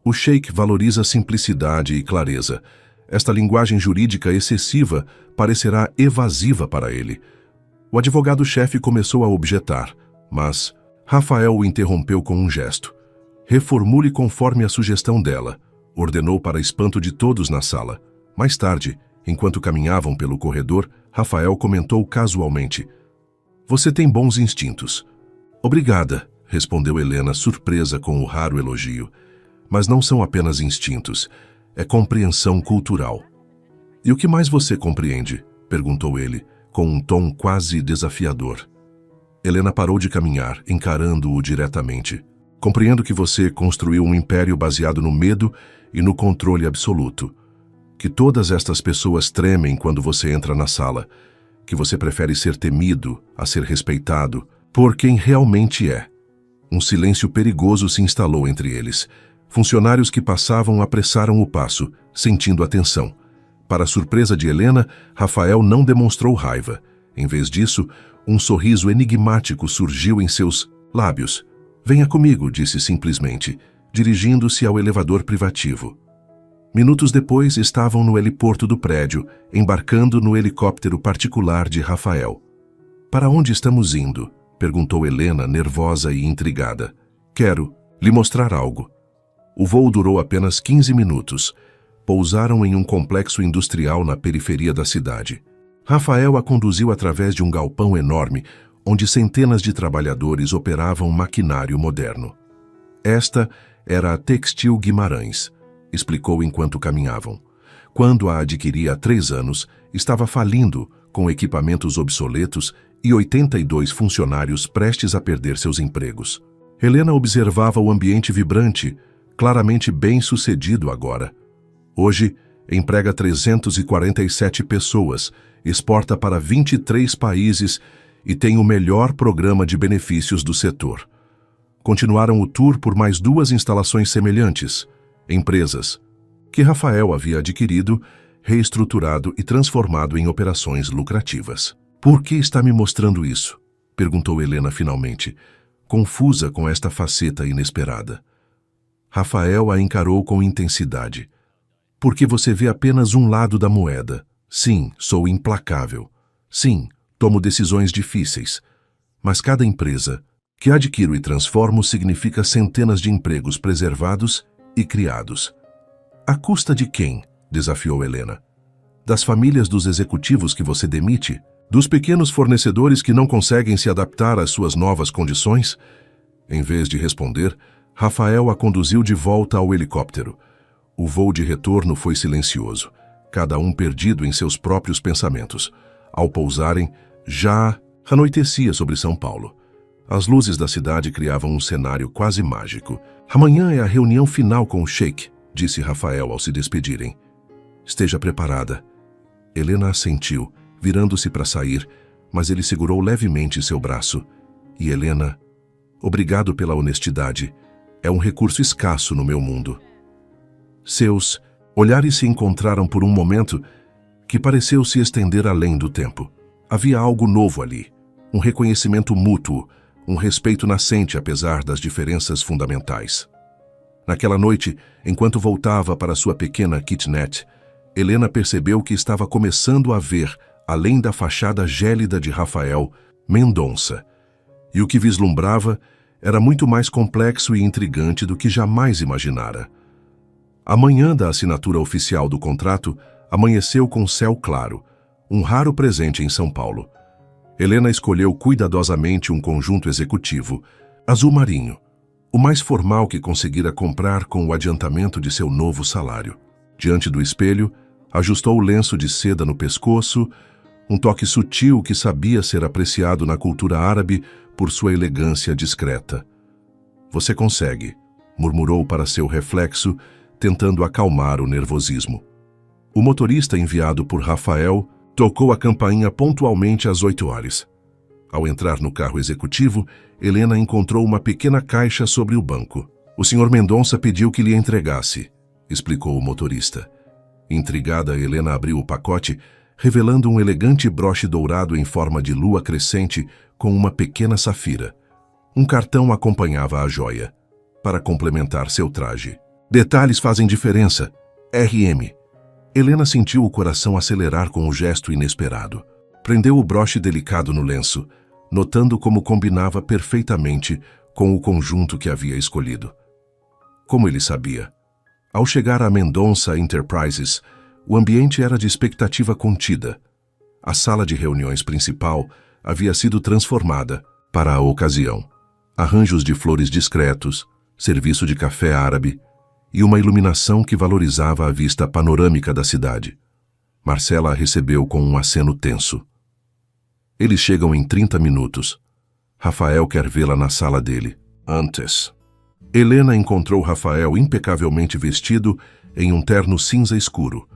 O sheik valoriza simplicidade e clareza. Esta linguagem jurídica excessiva parecerá evasiva para ele. O advogado-chefe começou a objetar, mas Rafael o interrompeu com um gesto. Reformule conforme a sugestão dela, ordenou para espanto de todos na sala. Mais tarde, enquanto caminhavam pelo corredor, Rafael comentou casualmente. Você tem bons instintos. Obrigada, respondeu Helena, surpresa com o raro elogio. Mas não são apenas instintos, é compreensão cultural. E o que mais você compreende? Perguntou ele, com um tom quase desafiador. Helena parou de caminhar, encarando-o diretamente. Compreendo que você construiu um império baseado no medo e no controle absoluto. Que todas estas pessoas tremem quando você entra na sala. Que você prefere ser temido a ser respeitado por quem realmente é. Um silêncio perigoso se instalou entre eles. Funcionários que passavam apressaram o passo, sentindo a tensão. Para a surpresa de Helena, Rafael não demonstrou raiva. Em vez disso, um sorriso enigmático surgiu em seus lábios. "Venha comigo", disse simplesmente, dirigindo-se ao elevador privativo. Minutos depois, estavam no heliporto do prédio, embarcando no helicóptero particular de Rafael. "Para onde estamos indo?", perguntou Helena, nervosa e intrigada. "Quero lhe mostrar algo." O voo durou apenas 15 minutos. Pousaram em um complexo industrial na periferia da cidade. Rafael a conduziu através de um galpão enorme, onde centenas de trabalhadores operavam maquinário moderno. Esta era a Textil Guimarães, explicou enquanto caminhavam. Quando a adquiri há 3 anos, estava falindo, com equipamentos obsoletos e 82 funcionários prestes a perder seus empregos. Helena observava o ambiente vibrante, claramente bem-sucedido agora. Hoje, emprega 347 pessoas, exporta para 23 países e tem o melhor programa de benefícios do setor. Continuaram o tour por mais 2 instalações semelhantes, empresas, que Rafael havia adquirido, reestruturado e transformado em operações lucrativas. "Por que está me mostrando isso?", perguntou Helena finalmente, confusa com esta faceta inesperada. Rafael a encarou com intensidade. "Porque você vê apenas um lado da moeda. Sim, sou implacável. Sim, tomo decisões difíceis. Mas cada empresa que adquiro e transformo significa centenas de empregos preservados e criados." "À custa de quem?", desafiou Helena. "Das famílias dos executivos que você demite? Dos pequenos fornecedores que não conseguem se adaptar às suas novas condições?" Em vez de responder, Rafael a conduziu de volta ao helicóptero. O voo de retorno foi silencioso, cada um perdido em seus próprios pensamentos. Ao pousarem, já anoitecia sobre São Paulo. As luzes da cidade criavam um cenário quase mágico. "Amanhã é a reunião final com o Sheik", disse Rafael ao se despedirem. "Esteja preparada." Helena assentiu, virando-se para sair, mas ele segurou levemente seu braço. E Helena, "Obrigado pela honestidade. É um recurso escasso no meu mundo." Seus olhares se encontraram por um momento que pareceu se estender além do tempo. Havia algo novo ali, um reconhecimento mútuo, um respeito nascente apesar das diferenças fundamentais. Naquela noite, enquanto voltava para sua pequena kitnet, Helena percebeu que estava começando a ver, além da fachada gélida de Rafael, Mendonça. E o que vislumbrava era muito mais complexo e intrigante do que jamais imaginara. A manhã da assinatura oficial do contrato amanheceu com céu claro, um raro presente em São Paulo. Helena escolheu cuidadosamente um conjunto executivo, azul marinho, o mais formal que conseguira comprar com o adiantamento de seu novo salário. Diante do espelho, ajustou o lenço de seda no pescoço, um toque sutil que sabia ser apreciado na cultura árabe por sua elegância discreta. "Você consegue", murmurou para seu reflexo, tentando acalmar o nervosismo. O motorista enviado por Rafael tocou a campainha pontualmente às 8 horas. Ao entrar no carro executivo, Helena encontrou uma pequena caixa sobre o banco. "O Sr. Mendonça pediu que lhe entregasse", explicou o motorista. Intrigada, Helena abriu o pacote, revelando um elegante broche dourado em forma de lua crescente com uma pequena safira. Um cartão acompanhava a joia, para complementar seu traje. "Detalhes fazem diferença. RM." Helena sentiu o coração acelerar com um gesto inesperado. Prendeu o broche delicado no lenço, notando como combinava perfeitamente com o conjunto que havia escolhido. Como ele sabia? Ao chegar a Mendonça Enterprises, o ambiente era de expectativa contida. A sala de reuniões principal havia sido transformada para a ocasião. Arranjos de flores discretos, serviço de café árabe e uma iluminação que valorizava a vista panorâmica da cidade. Marcela a recebeu com um aceno tenso. "Eles chegam em 30 minutos. Rafael quer vê-la na sala dele. Antes." Helena encontrou Rafael impecavelmente vestido em um terno cinza escuro,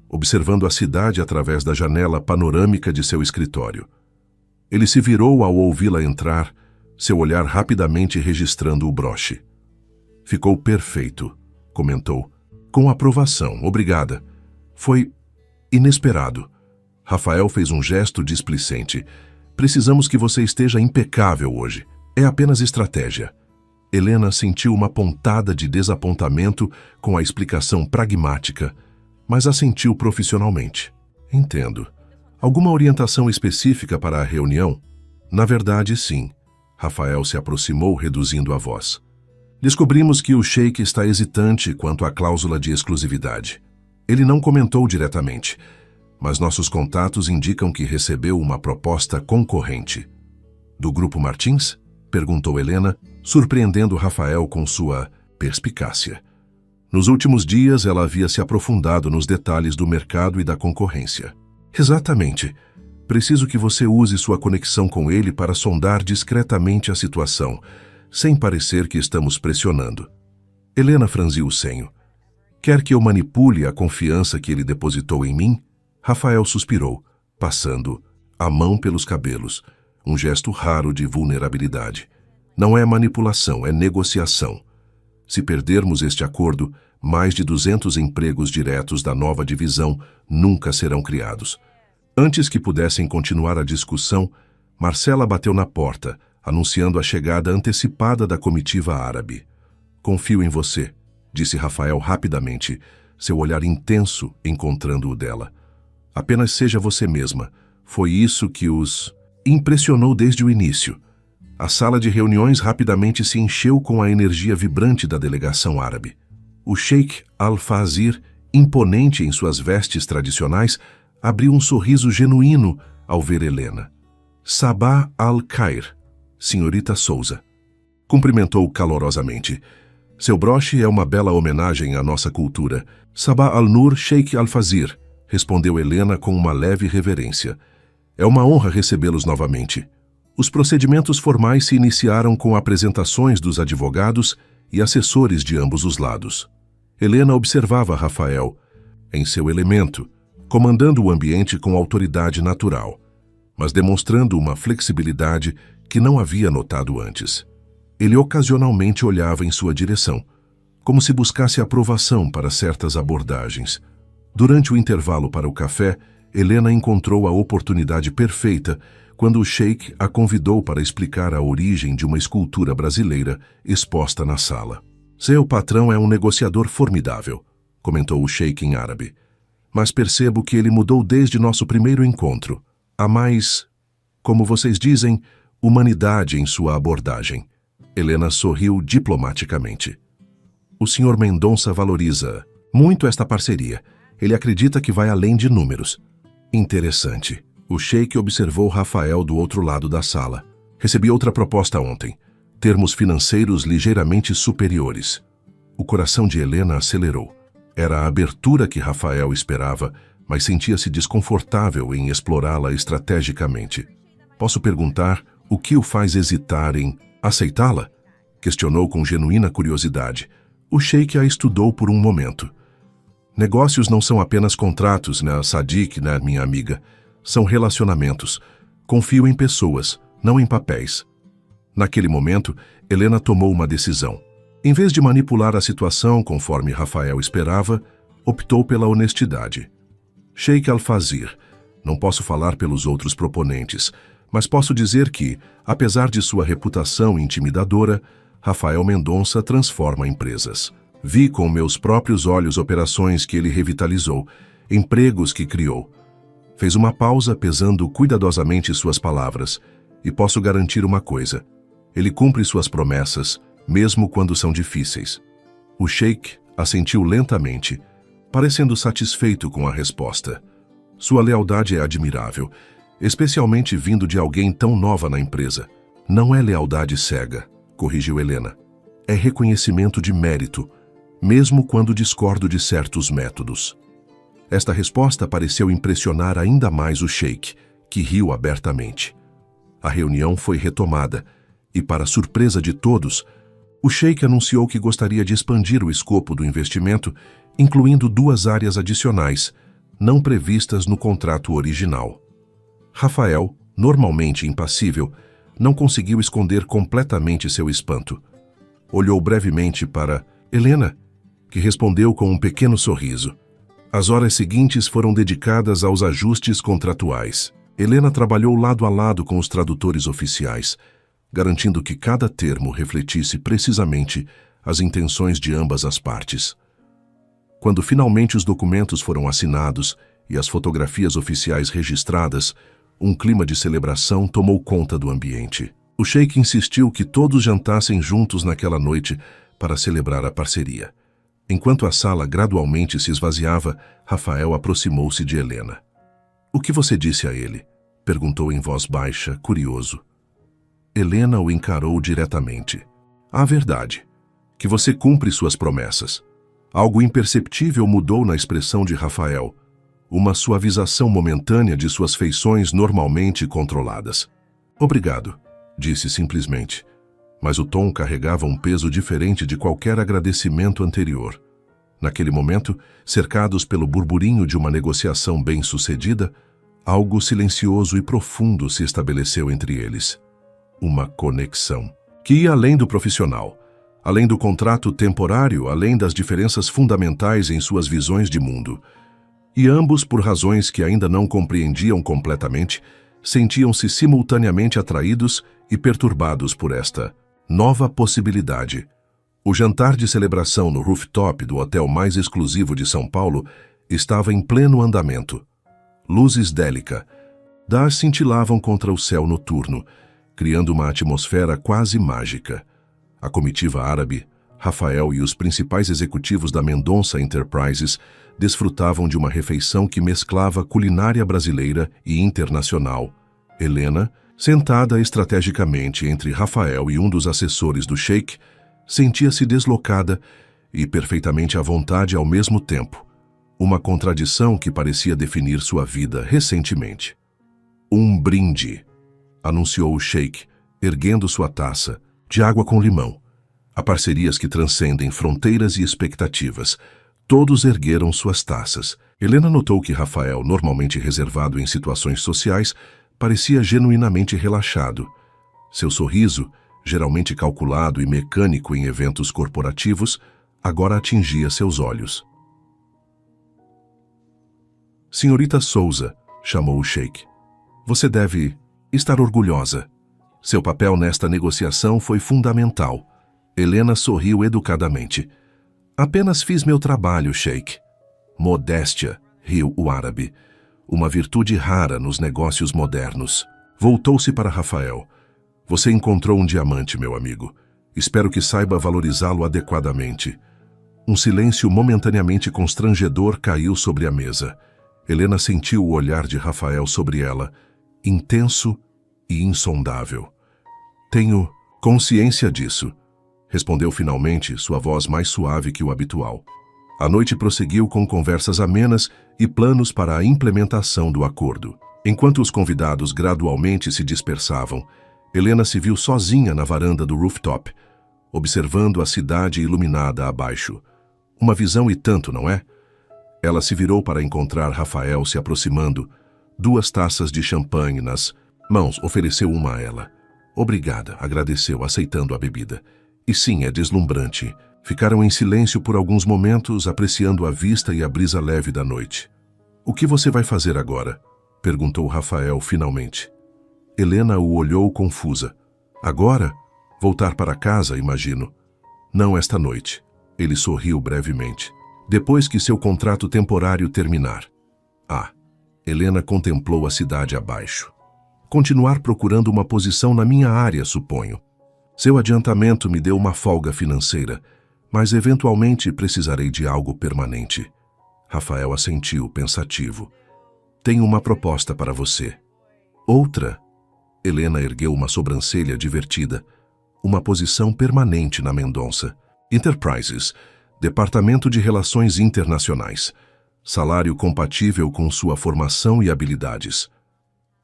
observando a cidade através da janela panorâmica de seu escritório. Ele se virou ao ouvi-la entrar, seu olhar rapidamente registrando o broche. Ficou perfeito, comentou. Com aprovação, obrigada. Foi inesperado. Rafael fez um gesto displicente. Precisamos que você esteja impecável hoje. É apenas estratégia. Helena sentiu uma pontada de desapontamento com a explicação pragmática, mas assentiu profissionalmente. Entendo. Alguma orientação específica para a reunião? Na verdade, sim. Rafael se aproximou, reduzindo a voz. Descobrimos que o Sheik está hesitante quanto à cláusula de exclusividade. Ele não comentou diretamente, mas nossos contatos indicam que recebeu uma proposta concorrente. Do Grupo Martins? Perguntou Helena, surpreendendo Rafael com sua perspicácia. Nos últimos dias, ela havia se aprofundado nos detalhes do mercado e da concorrência. Exatamente. Preciso que você use sua conexão com ele para sondar discretamente a situação, sem parecer que estamos pressionando. Helena franziu o senho. Quer que eu manipule a confiança que ele depositou em mim? Rafael suspirou, passando a mão pelos cabelos, um gesto raro de vulnerabilidade. Não é manipulação, é negociação. Se perdermos este acordo, mais de 200 empregos diretos da nova divisão nunca serão criados. Antes que pudessem continuar a discussão, Marcela bateu na porta, anunciando a chegada antecipada da comitiva árabe. Confio em você, disse Rafael rapidamente, seu olhar intenso encontrando o dela. Apenas seja você mesma. Foi isso que os impressionou desde o início. A sala de reuniões rapidamente se encheu com a energia vibrante da delegação árabe. O Sheik Al-Fazir, imponente em suas vestes tradicionais, abriu um sorriso genuíno ao ver Helena. Sabah Al-Khair, senhorita Souza. Cumprimentou calorosamente. Seu broche é uma bela homenagem à nossa cultura. Sabah Al-Nur Sheik Al-Fazir, respondeu Helena com uma leve reverência. É uma honra recebê-los novamente. Os procedimentos formais se iniciaram com apresentações dos advogados e assessores de ambos os lados. Helena observava Rafael, em seu elemento, comandando o ambiente com autoridade natural, mas demonstrando uma flexibilidade que não havia notado antes. Ele ocasionalmente olhava em sua direção, como se buscasse aprovação para certas abordagens. Durante o intervalo para o café, Helena encontrou a oportunidade perfeita quando o Sheik a convidou para explicar a origem de uma escultura brasileira exposta na sala. Seu patrão é um negociador formidável, comentou o Sheik em árabe. Mas percebo que ele mudou desde nosso primeiro encontro. Há mais, como vocês dizem, humanidade em sua abordagem. Helena sorriu diplomaticamente. O Sr. Mendonça valoriza muito esta parceria. Ele acredita que vai além de números. Interessante. O Sheik observou Rafael do outro lado da sala. Recebi outra proposta ontem. Termos financeiros ligeiramente superiores. O coração de Helena acelerou. Era a abertura que Rafael esperava, mas sentia-se desconfortável em explorá-la estrategicamente. Posso perguntar o que o faz hesitar em aceitá-la? Questionou com genuína curiosidade. O Sheik a estudou por um momento. Negócios não são apenas contratos, né, Sadiq, né, minha amiga? São relacionamentos. Confio em pessoas, não em papéis. Naquele momento, Helena tomou uma decisão. Em vez de manipular a situação conforme Rafael esperava, optou pela honestidade. Sheik Al-Fazir, não posso falar pelos outros proponentes, mas posso dizer que, apesar de sua reputação intimidadora, Rafael Mendonça transforma empresas. Vi com meus próprios olhos operações que ele revitalizou, empregos que criou. Fez uma pausa pesando cuidadosamente suas palavras, e posso garantir uma coisa. Ele cumpre suas promessas, mesmo quando são difíceis. O Sheik assentiu lentamente, parecendo satisfeito com a resposta. Sua lealdade é admirável, especialmente vindo de alguém tão nova na empresa. Não é lealdade cega, corrigiu Helena. É reconhecimento de mérito, mesmo quando discordo de certos métodos. Esta resposta pareceu impressionar ainda mais o Sheik, que riu abertamente. A reunião foi retomada, e para surpresa de todos, o Sheik anunciou que gostaria de expandir o escopo do investimento, incluindo 2 áreas adicionais, não previstas no contrato original. Rafael, normalmente impassível, não conseguiu esconder completamente seu espanto. Olhou brevemente para Helena que respondeu com um pequeno sorriso. As horas seguintes foram dedicadas aos ajustes contratuais. Helena trabalhou lado a lado com os tradutores oficiais, garantindo que cada termo refletisse precisamente as intenções de ambas as partes. Quando finalmente os documentos foram assinados e as fotografias oficiais registradas, um clima de celebração tomou conta do ambiente. O sheik insistiu que todos jantassem juntos naquela noite para celebrar a parceria. Enquanto a sala gradualmente se esvaziava, Rafael aproximou-se de Helena. "O que você disse a ele?" perguntou em voz baixa, curioso. Helena o encarou diretamente. "A verdade, que você cumpre suas promessas." Algo imperceptível mudou na expressão de Rafael, uma suavização momentânea de suas feições normalmente controladas. "Obrigado", disse simplesmente, mas o tom carregava um peso diferente de qualquer agradecimento anterior. Naquele momento, cercados pelo burburinho de uma negociação bem-sucedida, algo silencioso e profundo se estabeleceu entre eles. Uma conexão, que ia além do profissional, além do contrato temporário, além das diferenças fundamentais em suas visões de mundo. E ambos, por razões que ainda não compreendiam completamente, sentiam-se simultaneamente atraídos e perturbados por esta nova possibilidade. O jantar de celebração no rooftop do hotel mais exclusivo de São Paulo estava em pleno andamento. Luzes délica cintilavam contra o céu noturno, criando uma atmosfera quase mágica. A comitiva árabe, Rafael e os principais executivos da Mendonça Enterprises desfrutavam de uma refeição que mesclava culinária brasileira e internacional. Helena, sentada estrategicamente entre Rafael e um dos assessores do sheik, sentia-se deslocada e perfeitamente à vontade ao mesmo tempo, uma contradição que parecia definir sua vida recentemente. "Um brinde", anunciou o sheik, erguendo sua taça, de água com limão. Há parcerias que transcendem fronteiras e expectativas. Todos ergueram suas taças. Helena notou que Rafael, normalmente reservado em situações sociais, parecia genuinamente relaxado. Seu sorriso, geralmente calculado e mecânico em eventos corporativos, agora atingia seus olhos. "Senhorita Souza", chamou o sheik, "você deve estar orgulhosa. Seu papel nesta negociação foi fundamental." Helena sorriu educadamente. "Apenas fiz meu trabalho, sheik." "Modéstia", riu o árabe, "uma virtude rara nos negócios modernos." Voltou-se para Rafael. "Você encontrou um diamante, meu amigo. Espero que saiba valorizá-lo adequadamente." Um silêncio momentaneamente constrangedor caiu sobre a mesa. Helena sentiu o olhar de Rafael sobre ela, intenso e insondável. "Tenho consciência disso", respondeu finalmente, sua voz mais suave que o habitual. A noite prosseguiu com conversas amenas e planos para a implementação do acordo. Enquanto os convidados gradualmente se dispersavam, Helena se viu sozinha na varanda do rooftop, observando a cidade iluminada abaixo. Uma visão e tanto, não é? Ela se virou para encontrar Rafael se aproximando. 2 taças de champanhe nas mãos, ofereceu uma a ela. "Obrigada", agradeceu, aceitando a bebida. "E sim, é deslumbrante." Ficaram em silêncio por alguns momentos, apreciando a vista e a brisa leve da noite. "O que você vai fazer agora?" perguntou Rafael finalmente. Helena o olhou confusa. "Agora? Voltar para casa, imagino." "Não esta noite." Ele sorriu brevemente. "Depois que seu contrato temporário terminar." "Ah." Helena contemplou a cidade abaixo. "Continuar procurando uma posição na minha área, suponho. Seu adiantamento me deu uma folga financeira, mas eventualmente precisarei de algo permanente." Rafael assentiu, pensativo. "Tenho uma proposta para você." "Outra?" Helena ergueu uma sobrancelha divertida. "Uma posição permanente na Mendonça Enterprises, Departamento de Relações Internacionais. Salário compatível com sua formação e habilidades."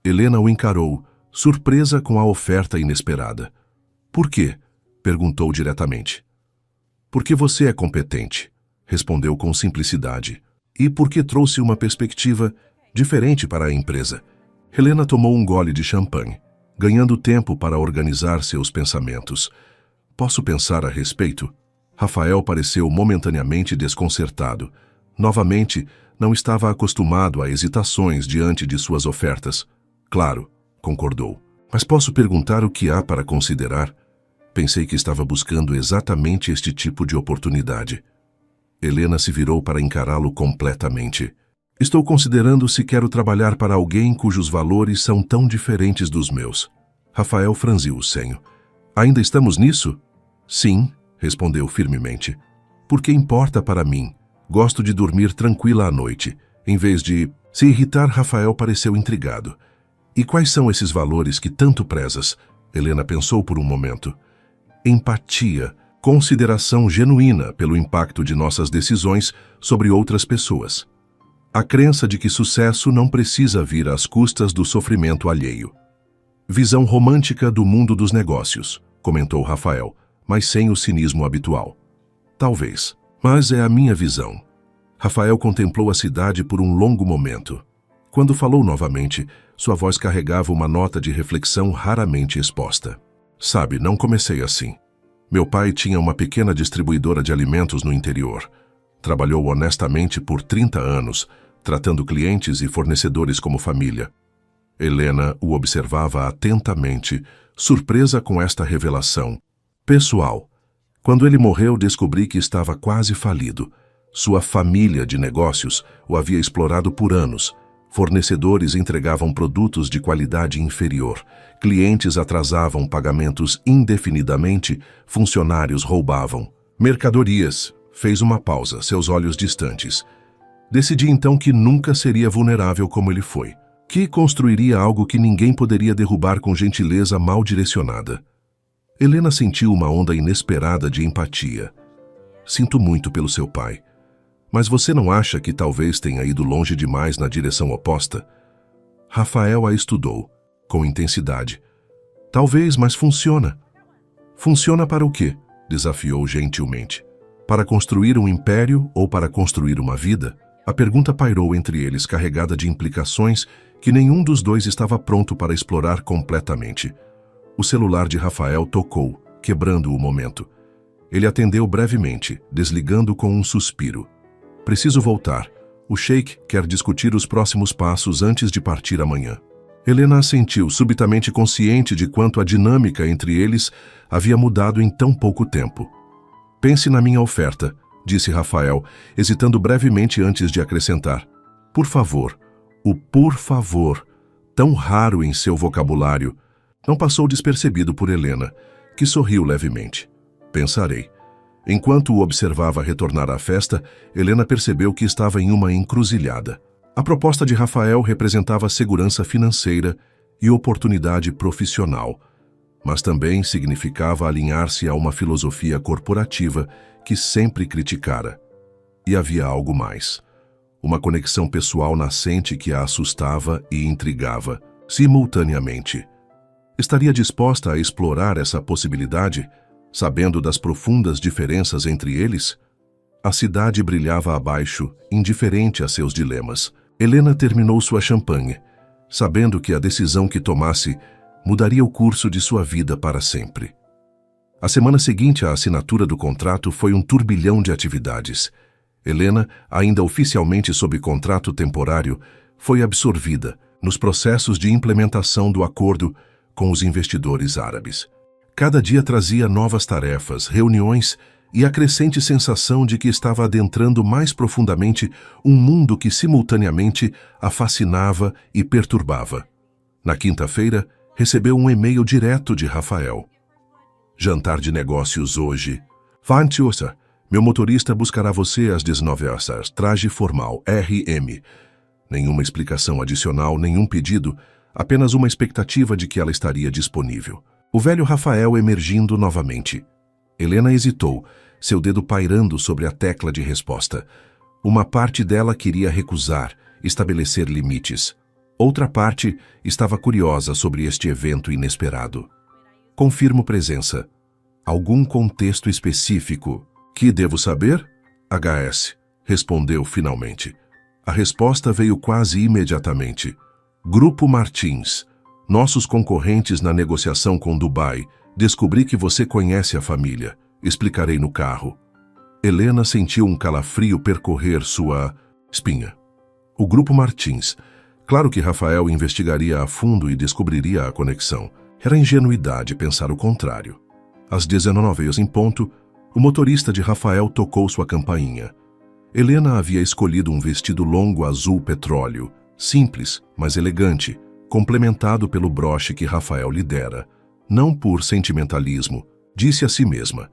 Helena o encarou, surpresa com a oferta inesperada. "Por quê?" perguntou diretamente. "Porque você é competente", respondeu com simplicidade. "E porque trouxe uma perspectiva diferente para a empresa." Helena tomou um gole de champanhe, ganhando tempo para organizar seus pensamentos. "Posso pensar a respeito?" Rafael pareceu momentaneamente desconcertado. Novamente, não estava acostumado a hesitações diante de suas ofertas. Claro, concordou. Mas posso perguntar o que há para considerar? Pensei que estava buscando exatamente este tipo de oportunidade. Helena se virou para encará-lo completamente. Estou considerando se quero trabalhar para alguém cujos valores são tão diferentes dos meus. Rafael franziu o senho. Ainda estamos nisso? Sim, respondeu firmemente. Porque importa para mim. Gosto de dormir tranquila à noite, em vez de... Se irritar, Rafael pareceu intrigado. E quais são esses valores que tanto prezas? Helena pensou por um momento. Empatia, consideração genuína pelo impacto de nossas decisões sobre outras pessoas. A crença de que sucesso não precisa vir às custas do sofrimento alheio. Visão romântica do mundo dos negócios, comentou Rafael, mas sem o cinismo habitual. Talvez, mas é a minha visão. Rafael contemplou a cidade por um longo momento. Quando falou novamente, sua voz carregava uma nota de reflexão raramente exposta. Sabe, não comecei assim. Meu pai tinha uma pequena distribuidora de alimentos no interior. Trabalhou honestamente por 30 anos, tratando clientes e fornecedores como família. Helena o observava atentamente, surpresa com esta revelação. Pessoal, quando ele morreu, descobri que estava quase falido. Sua família de negócios o havia explorado por anos. Fornecedores entregavam produtos de qualidade inferior. Clientes atrasavam pagamentos indefinidamente. Funcionários roubavam. Mercadorias. Fez uma pausa, seus olhos distantes. Decidi então que nunca seria vulnerável como ele foi. Que construiria algo que ninguém poderia derrubar com gentileza mal direcionada. Helena sentiu uma onda inesperada de empatia. Sinto muito pelo seu pai. Mas você não acha que talvez tenha ido longe demais na direção oposta? Rafael a estudou, com intensidade. Talvez, mas funciona. Funciona para o quê? Desafiou gentilmente. Para construir um império ou para construir uma vida? A pergunta pairou entre eles, carregada de implicações que nenhum dos dois estava pronto para explorar completamente. O celular de Rafael tocou, quebrando o momento. Ele atendeu brevemente, desligando com um suspiro. Preciso voltar. O Sheik quer discutir os próximos passos antes de partir amanhã. Helena assentiu, subitamente consciente de quanto a dinâmica entre eles havia mudado em tão pouco tempo. Pense na minha oferta, disse Rafael, hesitando brevemente antes de acrescentar. Por favor. O por favor, tão raro em seu vocabulário, não passou despercebido por Helena, que sorriu levemente. Pensarei. Enquanto o observava retornar à festa, Helena percebeu que estava em uma encruzilhada. A proposta de Rafael representava segurança financeira e oportunidade profissional, mas também significava alinhar-se a uma filosofia corporativa que sempre criticara. E havia algo mais. Uma conexão pessoal nascente que a assustava e intrigava, simultaneamente. Estaria disposta a explorar essa possibilidade, sabendo das profundas diferenças entre eles? A cidade brilhava abaixo, indiferente a seus dilemas. Helena terminou sua champanhe, sabendo que a decisão que tomasse mudaria o curso de sua vida para sempre. A semana seguinte à assinatura do contrato foi um turbilhão de atividades. Helena, ainda oficialmente sob contrato temporário, foi absorvida nos processos de implementação do acordo com os investidores árabes. Cada dia trazia novas tarefas, reuniões e a crescente sensação de que estava adentrando mais profundamente um mundo que simultaneamente a fascinava e perturbava. Na quinta-feira, recebeu um e-mail direto de Rafael. Jantar de negócios hoje. Vantiosa, meu motorista buscará você às 19 horas. Traje formal, RM. Nenhuma explicação adicional, nenhum pedido, apenas uma expectativa de que ela estaria disponível. O velho Rafael emergindo novamente. Helena hesitou, seu dedo pairando sobre a tecla de resposta. Uma parte dela queria recusar, estabelecer limites. Outra parte estava curiosa sobre este evento inesperado. Confirmo presença. Algum contexto específico? Que devo saber? HS, respondeu finalmente. A resposta veio quase imediatamente. Grupo Martins. Nossos concorrentes na negociação com Dubai. Descobri que você conhece a família. Explicarei no carro. Helena sentiu um calafrio percorrer sua espinha. O Grupo Martins. Claro que Rafael investigaria a fundo e descobriria a conexão. Era ingenuidade pensar o contrário. Às 19h em ponto, o motorista de Rafael tocou sua campainha. Helena havia escolhido um vestido longo azul petróleo, simples, mas elegante, complementado pelo broche que Rafael lhe dera. Não por sentimentalismo, disse a si mesma,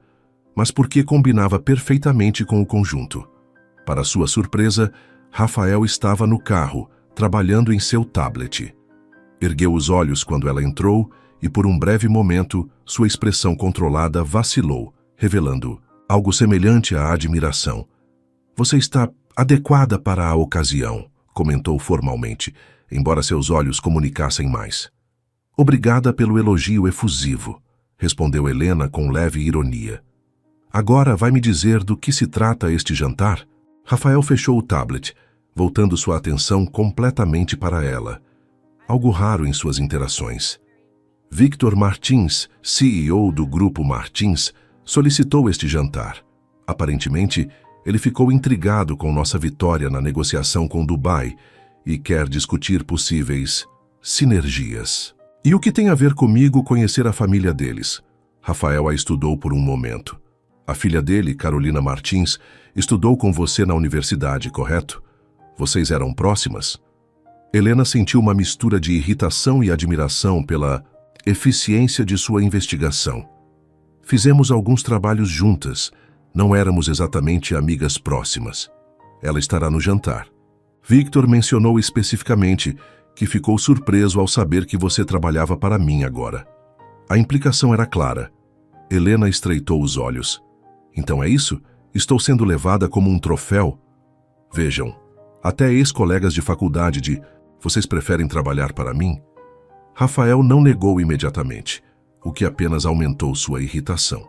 mas porque combinava perfeitamente com o conjunto. Para sua surpresa, Rafael estava no carro, trabalhando em seu tablet. Ergueu os olhos quando ela entrou e, por um breve momento, sua expressão controlada vacilou, revelando algo semelhante à admiração. "Você está adequada para a ocasião", comentou formalmente, embora seus olhos comunicassem mais. "Obrigada pelo elogio efusivo", respondeu Helena com leve ironia. "Agora vai me dizer do que se trata este jantar?" Rafael fechou o tablet, voltando sua atenção completamente para ela. Algo raro em suas interações. Victor Martins, CEO do Grupo Martins, solicitou este jantar. Aparentemente, ele ficou intrigado com nossa vitória na negociação com Dubai e quer discutir possíveis sinergias. "E o que tem a ver comigo conhecer a família deles?" Rafael a estudou por um momento. "A filha dele, Carolina Martins, estudou com você na universidade, correto? Vocês eram próximas?" Helena sentiu uma mistura de irritação e admiração pela eficiência de sua investigação. "Fizemos alguns trabalhos juntas. Não éramos exatamente amigas próximas. Ela estará no jantar." Victor mencionou especificamente que ficou surpreso ao saber que você trabalhava para mim agora. A implicação era clara. Helena estreitou os olhos. "Então é isso? Estou sendo levada como um troféu?" Vejam, até ex-colegas de faculdade de "Vocês preferem trabalhar para mim?" Rafael não negou imediatamente, o que apenas aumentou sua irritação.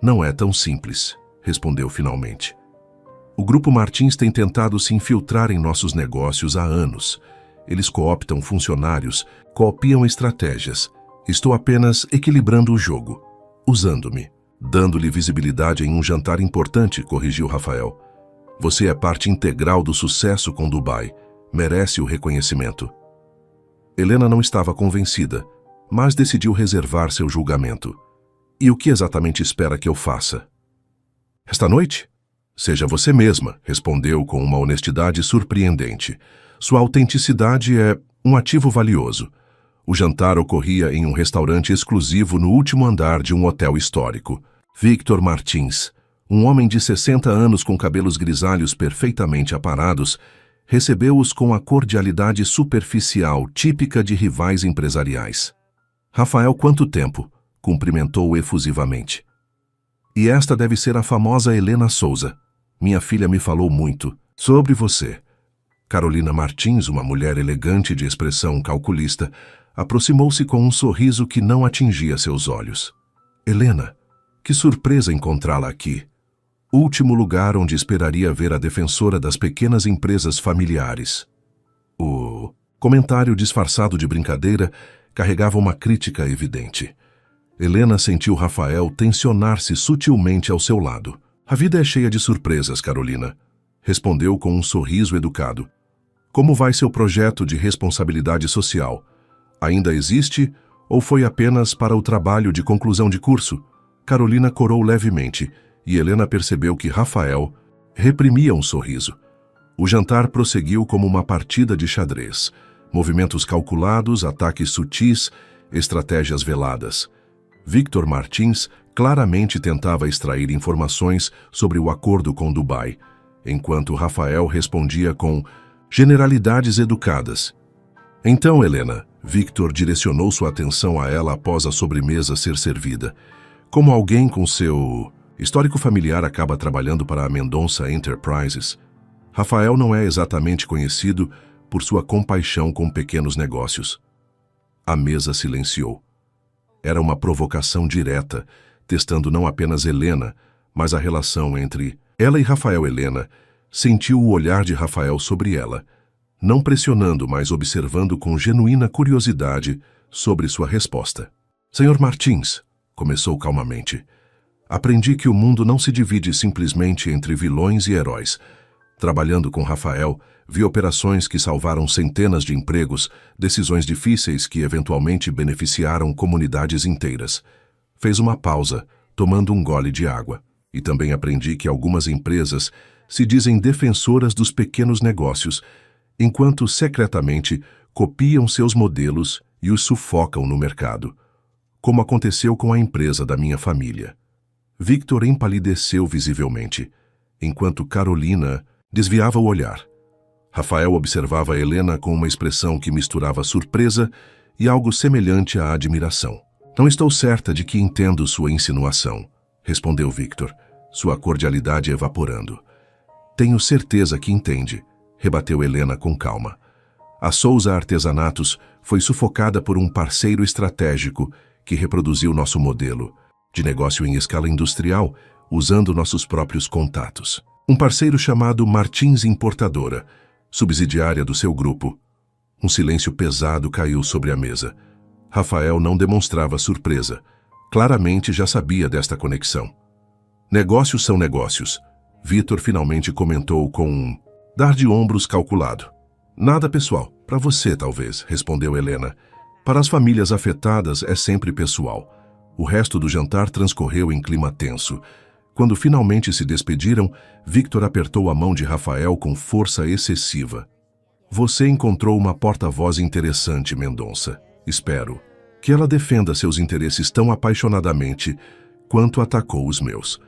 "Não é tão simples", respondeu finalmente. "O Grupo Martins tem tentado se infiltrar em nossos negócios há anos. Eles cooptam funcionários, copiam estratégias. Estou apenas equilibrando o jogo, usando-me, dando-lhe visibilidade em um jantar importante", corrigiu Rafael. "Você é parte integral do sucesso com Dubai. Merece o reconhecimento." Helena não estava convencida, mas decidiu reservar seu julgamento. "E o que exatamente espera que eu faça?" "Esta noite?" "Seja você mesma", respondeu com uma honestidade surpreendente. Sua autenticidade é um ativo valioso. O jantar ocorria em um restaurante exclusivo no último andar de um hotel histórico. Victor Martins, um homem de 60 anos com cabelos grisalhos perfeitamente aparados, recebeu-os com a cordialidade superficial típica de rivais empresariais. "Rafael, quanto tempo?", cumprimentou efusivamente. "E esta deve ser a famosa Helena Souza. Minha filha me falou muito sobre você." Carolina Martins, uma mulher elegante de expressão calculista, aproximou-se com um sorriso que não atingia seus olhos. "Helena, que surpresa encontrá-la aqui. Último lugar onde esperaria ver a defensora das pequenas empresas familiares." O comentário disfarçado de brincadeira carregava uma crítica evidente. Helena sentiu Rafael tensionar-se sutilmente ao seu lado. "A vida é cheia de surpresas, Carolina", respondeu com um sorriso educado. "Como vai seu projeto de responsabilidade social? Ainda existe ou foi apenas para o trabalho de conclusão de curso?" Carolina corou levemente e Helena percebeu que Rafael reprimia um sorriso. O jantar prosseguiu como uma partida de xadrez. Movimentos calculados, ataques sutis, estratégias veladas. Victor Martins claramente tentava extrair informações sobre o acordo com Dubai, enquanto Rafael respondia com generalidades educadas. "Então, Helena", Victor direcionou sua atenção a ela após a sobremesa ser servida. "Como alguém com seu histórico familiar acaba trabalhando para a Mendonça Enterprises, Rafael não é exatamente conhecido por sua compaixão com pequenos negócios." A mesa silenciou. Era uma provocação direta, testando não apenas Helena, mas a relação entre ela e Rafael. Helena sentiu o olhar de Rafael sobre ela, não pressionando, mas observando com genuína curiosidade sobre sua resposta. "Senhor Martins", começou calmamente, Aprendi que o mundo não se divide simplesmente entre vilões e heróis. Trabalhando com Rafael, vi operações que salvaram centenas de empregos, decisões difíceis que eventualmente beneficiaram comunidades inteiras. Fez uma pausa, tomando um gole de água. E também aprendi que algumas empresas se dizem defensoras dos pequenos negócios, enquanto secretamente copiam seus modelos e os sufocam no mercado, como aconteceu com a empresa da minha família. Victor empalideceu visivelmente, enquanto Carolina desviava o olhar. Rafael observava Helena com uma expressão que misturava surpresa e algo semelhante à admiração. Não estou certa de que entendo sua insinuação, respondeu Victor, sua cordialidade evaporando. Tenho certeza que entende, rebateu Helena com calma. A Souza Artesanatos foi sufocada por um parceiro estratégico que reproduziu nosso modelo de negócio em escala industrial, usando nossos próprios contatos. Um parceiro chamado Martins Importadora, subsidiária do seu grupo. Um silêncio pesado caiu sobre a mesa. Rafael não demonstrava surpresa. Claramente já sabia desta conexão. Negócios são negócios. Victor finalmente comentou com um dar de ombros calculado. Nada pessoal, para você talvez, respondeu Helena. Para as famílias afetadas é sempre pessoal. O resto do jantar transcorreu em clima tenso. Quando finalmente se despediram, Victor apertou a mão de Rafael com força excessiva. Você encontrou uma porta-voz interessante, Mendonça. Espero que ela defenda seus interesses tão apaixonadamente quanto atacou os meus.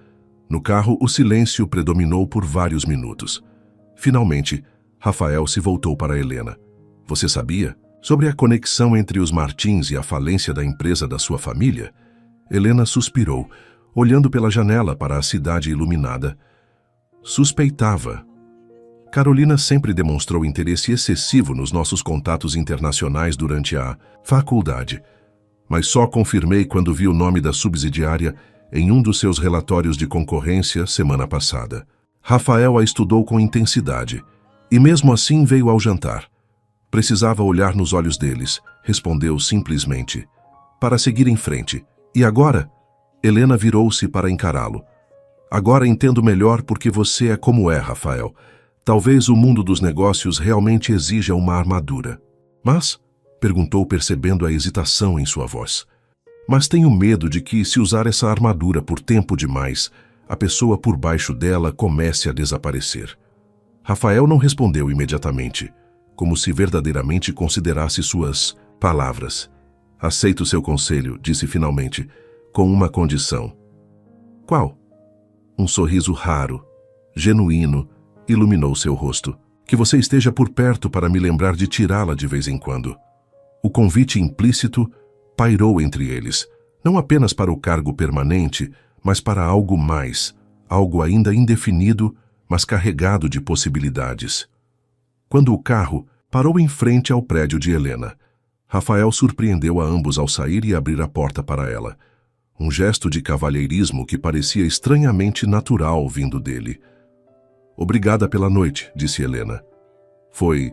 No carro, o silêncio predominou por vários minutos. Finalmente, Rafael se voltou para Helena. Você sabia sobre a conexão entre os Martins e a falência da empresa da sua família? Helena suspirou, olhando pela janela para a cidade iluminada. Suspeitava. Carolina sempre demonstrou interesse excessivo nos nossos contatos internacionais durante a faculdade, mas só confirmei quando vi o nome da subsidiária em um dos seus relatórios de concorrência semana passada. Rafael a estudou com intensidade, e mesmo assim veio ao jantar. Precisava olhar nos olhos deles, respondeu simplesmente, para seguir em frente. E agora? Helena virou-se para encará-lo. Agora entendo melhor porque você é como é, Rafael. Talvez o mundo dos negócios realmente exija uma armadura. Mas? Perguntou percebendo a hesitação em sua voz. Mas tenho medo de que, se usar essa armadura por tempo demais, a pessoa por baixo dela comece a desaparecer. Rafael não respondeu imediatamente, como se verdadeiramente considerasse suas palavras. Aceito seu conselho, disse finalmente, com uma condição. Qual? Um sorriso raro, genuíno, iluminou seu rosto. Que você esteja por perto para me lembrar de tirá-la de vez em quando. O convite implícito pairou entre eles, não apenas para o cargo permanente, mas para algo mais, algo ainda indefinido, mas carregado de possibilidades. Quando o carro parou em frente ao prédio de Helena, Rafael surpreendeu a ambos ao sair e abrir a porta para ela. Um gesto de cavalheirismo que parecia estranhamente natural vindo dele. Obrigada pela noite, disse Helena. Foi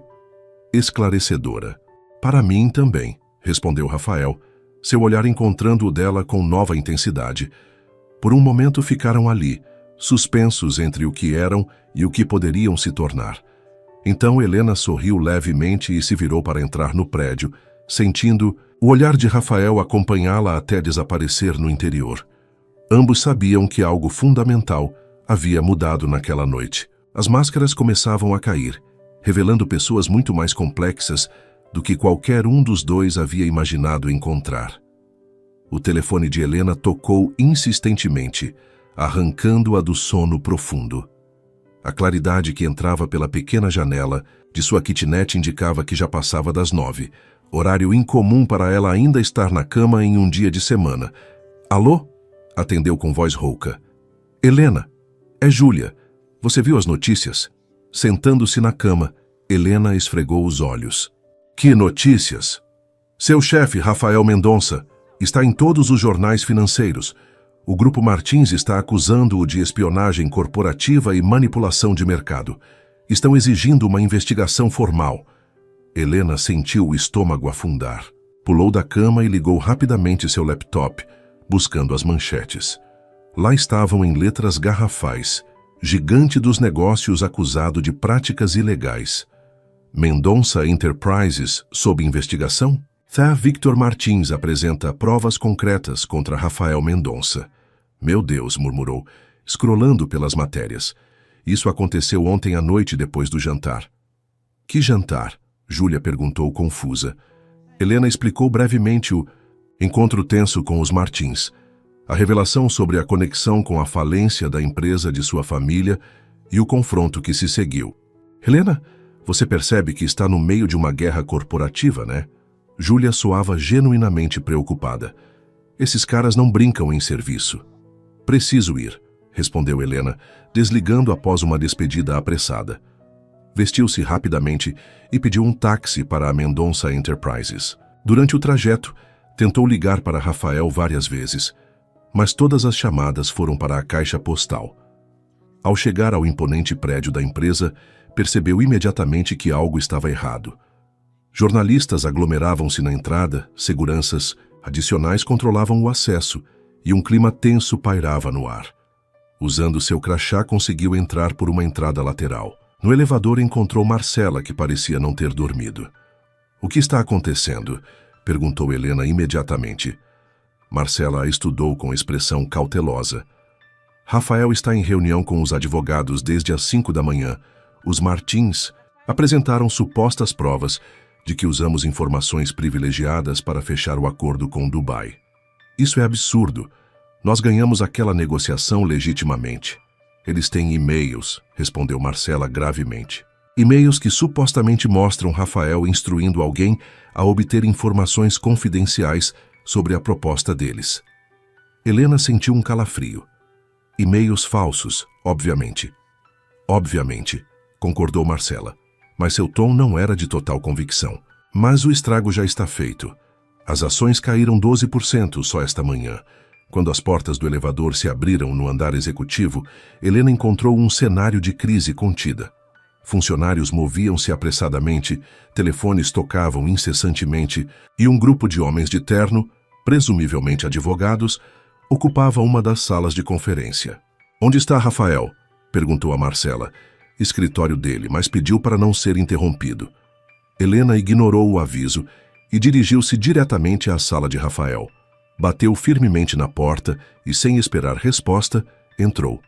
esclarecedora. Para mim também, respondeu Rafael, seu olhar encontrando o dela com nova intensidade. Por um momento ficaram ali, suspensos entre o que eram e o que poderiam se tornar. Então Helena sorriu levemente e se virou para entrar no prédio, sentindo o olhar de Rafael acompanhá-la até desaparecer no interior. Ambos sabiam que algo fundamental havia mudado naquela noite. As máscaras começavam a cair, revelando pessoas muito mais complexas do que qualquer um dos dois havia imaginado encontrar. O telefone de Helena tocou insistentemente, arrancando-a do sono profundo. A claridade que entrava pela pequena janela de sua kitnet indicava que já passava das 9, horário incomum para ela ainda estar na cama em um dia de semana. Alô? Atendeu com voz rouca. Helena, é Júlia. Você viu as notícias? Sentando-se na cama, Helena esfregou os olhos. Que notícias? Seu chefe, Rafael Mendonça, está em todos os jornais financeiros. O Grupo Martins está acusando-o de espionagem corporativa e manipulação de mercado. Estão exigindo uma investigação formal. Helena sentiu o estômago afundar. Pulou da cama e ligou rapidamente seu laptop, buscando as manchetes. Lá estavam em letras garrafais: gigante dos negócios acusado de práticas ilegais. Mendonça Enterprises sob investigação? Victor Martins apresenta provas concretas contra Rafael Mendonça. Meu Deus, murmurou, scrollando pelas matérias. Isso aconteceu ontem à noite depois do jantar. Que jantar? Júlia perguntou confusa. Helena explicou brevemente o encontro tenso com os Martins, a revelação sobre a conexão com a falência da empresa de sua família e o confronto que se seguiu. Helena, você percebe que está no meio de uma guerra corporativa, né? Júlia soava genuinamente preocupada. Esses caras não brincam em serviço. Preciso ir, respondeu Helena, desligando após uma despedida apressada. Vestiu-se rapidamente e pediu um táxi para a Mendonça Enterprises. Durante o trajeto, tentou ligar para Rafael várias vezes, mas todas as chamadas foram para a caixa postal. Ao chegar ao imponente prédio da empresa, percebeu imediatamente que algo estava errado. Jornalistas aglomeravam-se na entrada, seguranças adicionais controlavam o acesso e um clima tenso pairava no ar. Usando seu crachá, conseguiu entrar por uma entrada lateral. No elevador encontrou Marcela, que parecia não ter dormido. O que está acontecendo? Perguntou Helena imediatamente. Marcela a estudou com expressão cautelosa. Rafael está em reunião com os advogados desde as 5 da manhã. Os Martins apresentaram supostas provas de que usamos informações privilegiadas para fechar o acordo com Dubai. Isso é absurdo. Nós ganhamos aquela negociação legitimamente. Eles têm e-mails, respondeu Marcela gravemente. E-mails que supostamente mostram Rafael instruindo alguém a obter informações confidenciais sobre a proposta deles. Helena sentiu um calafrio. E-mails falsos, obviamente. Obviamente, concordou Marcela, mas seu tom não era de total convicção. Mas o estrago já está feito. As ações caíram 12% só esta manhã. Quando as portas do elevador se abriram no andar executivo, Helena encontrou um cenário de crise contida. Funcionários moviam-se apressadamente, telefones tocavam incessantemente e um grupo de homens de terno, presumivelmente advogados, ocupava uma das salas de conferência. Onde está Rafael? Perguntou a Marcela. Escritório dele, mas pediu para não ser interrompido. Helena ignorou o aviso e dirigiu-se diretamente à sala de Rafael. Bateu firmemente na porta e, sem esperar resposta, entrou.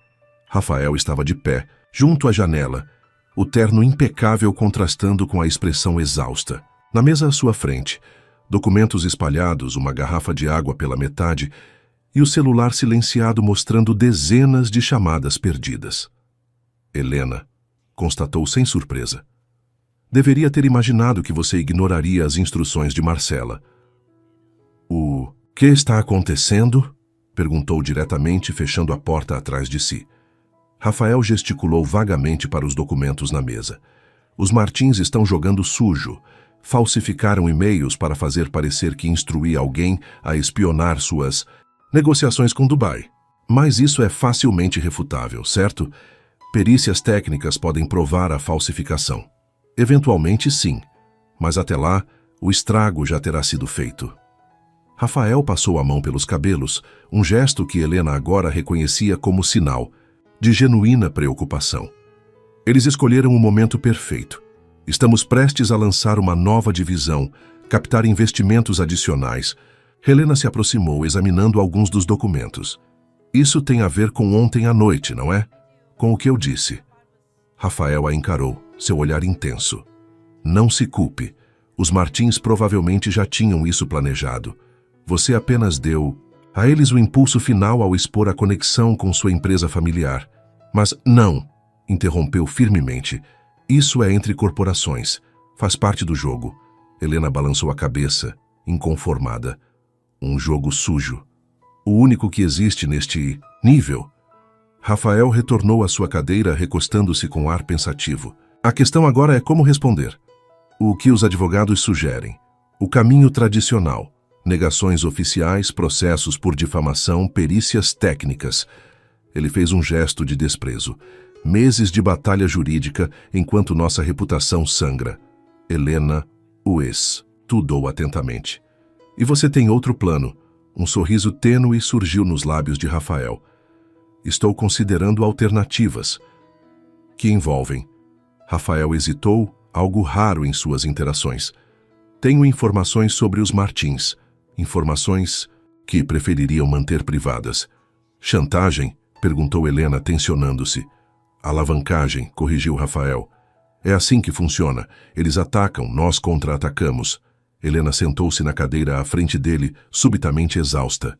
Rafael estava de pé, junto à janela, o terno impecável contrastando com a expressão exausta. Na mesa à sua frente, documentos espalhados, uma garrafa de água pela metade e o celular silenciado mostrando dezenas de chamadas perdidas. Helena constatou sem surpresa. Deveria ter imaginado que você ignoraria as instruções de Marcela. O que está acontecendo? Perguntou diretamente, fechando a porta atrás de si. Rafael gesticulou vagamente para os documentos na mesa. Os Martins estão jogando sujo. Falsificaram e-mails para fazer parecer que instruí alguém a espionar suas negociações com Dubai. Mas isso é facilmente refutável, certo? Perícias técnicas podem provar a falsificação. Eventualmente, sim. Mas até lá, o estrago já terá sido feito. Rafael passou a mão pelos cabelos, um gesto que Helena agora reconhecia como sinal de genuína preocupação. Eles escolheram o momento perfeito. Estamos prestes a lançar uma nova divisão, captar investimentos adicionais. Helena se aproximou, examinando alguns dos documentos. Isso tem a ver com ontem à noite, não é? Com o que eu disse. Rafael a encarou, seu olhar intenso. Não se culpe. Os Martins provavelmente já tinham isso planejado. Você apenas deu a eles o impulso final ao expor a conexão com sua empresa familiar. Mas não, interrompeu firmemente. Isso é entre corporações. Faz parte do jogo. Helena balançou a cabeça, inconformada. Um jogo sujo. O único que existe neste nível. Rafael retornou à sua cadeira, recostando-se com ar pensativo. A questão agora é como responder. O que os advogados sugerem? O caminho tradicional. Negações oficiais, processos por difamação, perícias técnicas. Ele fez um gesto de desprezo. Meses de batalha jurídica enquanto nossa reputação sangra. Helena o estudou atentamente. E você tem outro plano. Um sorriso tênue surgiu nos lábios de Rafael. Estou considerando alternativas. Que envolvem. Rafael hesitou, algo raro em suas interações. Tenho informações sobre os Martins. Informações que prefeririam manter privadas. Chantagem? Perguntou Helena, tensionando-se. Alavancagem, corrigiu Rafael. É assim que funciona. Eles atacam, nós contra-atacamos. Helena sentou-se na cadeira à frente dele, subitamente exausta.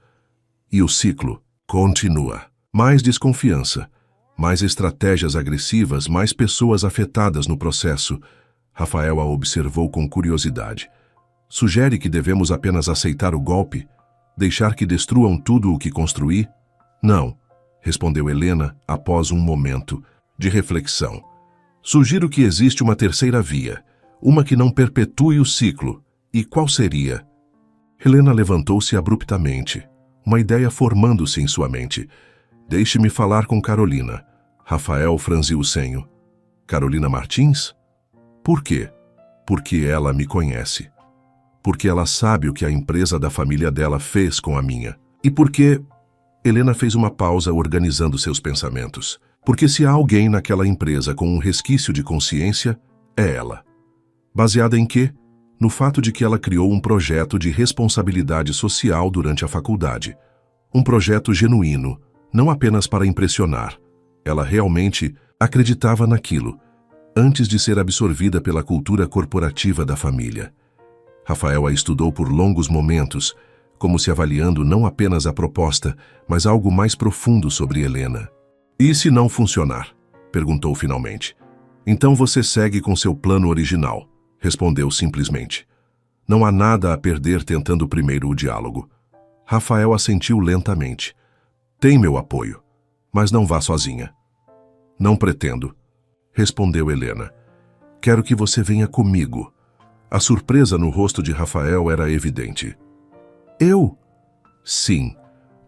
E o ciclo continua. Mais desconfiança, mais estratégias agressivas, mais pessoas afetadas no processo. Rafael a observou com curiosidade. Sugere que devemos apenas aceitar o golpe? Deixar que destruam tudo o que construí? Não, respondeu Helena após um momento de reflexão. Sugiro que existe uma terceira via, uma que não perpetue o ciclo. E qual seria? Helena levantou-se abruptamente, uma ideia formando-se em sua mente. Deixe-me falar com Carolina. Rafael franziu o senho. Carolina Martins? Por quê? Porque ela me conhece. Porque ela sabe o que a empresa da família dela fez com a minha. E porque... Helena fez uma pausa organizando seus pensamentos. Porque se há alguém naquela empresa com um resquício de consciência, é ela. Baseada em quê? No fato de que ela criou um projeto de responsabilidade social durante a faculdade. Um projeto genuíno, não apenas para impressionar. Ela realmente acreditava naquilo, antes de ser absorvida pela cultura corporativa da família. Rafael a estudou por longos momentos, como se avaliando não apenas a proposta, mas algo mais profundo sobre Helena. E se não funcionar? Perguntou finalmente. Então você segue com seu plano original, respondeu simplesmente. Não há nada a perder tentando primeiro o diálogo. Rafael assentiu lentamente. Tem meu apoio, mas não vá sozinha. Não pretendo, respondeu Helena. Quero que você venha comigo. A surpresa no rosto de Rafael era evidente. Eu? Sim,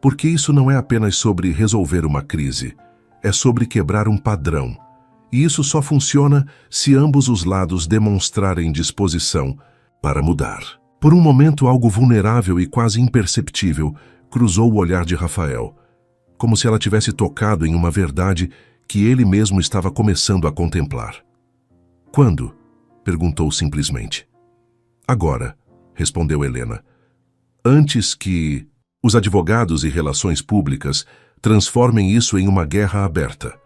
porque isso não é apenas sobre resolver uma crise, é sobre quebrar um padrão. E isso só funciona se ambos os lados demonstrarem disposição para mudar. Por um momento, algo vulnerável e quase imperceptível cruzou o olhar de Rafael, como se ela tivesse tocado em uma verdade que ele mesmo estava começando a contemplar. Quando? Perguntou simplesmente. Agora, respondeu Helena. Antes que os advogados e relações públicas transformem isso em uma guerra aberta.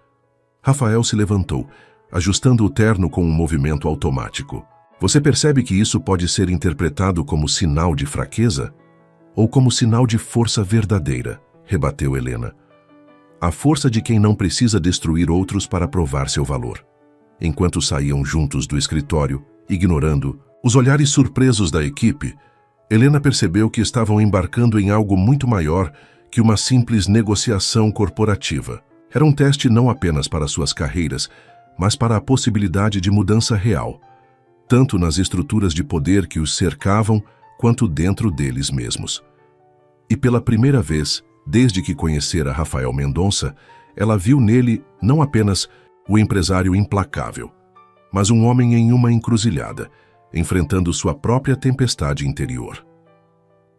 Rafael se levantou, ajustando o terno com um movimento automático. Você percebe que isso pode ser interpretado como sinal de fraqueza? Ou como sinal de força verdadeira? Rebateu Helena. A força de quem não precisa destruir outros para provar seu valor. Enquanto saíam juntos do escritório, ignorando os olhares surpresos da equipe, Helena percebeu que estavam embarcando em algo muito maior que uma simples negociação corporativa. Era um teste não apenas para suas carreiras, mas para a possibilidade de mudança real, tanto nas estruturas de poder que os cercavam, quanto dentro deles mesmos. E pela primeira vez, desde que conhecera Rafael Mendonça, ela viu nele não apenas o empresário implacável, mas um homem em uma encruzilhada, enfrentando sua própria tempestade interior.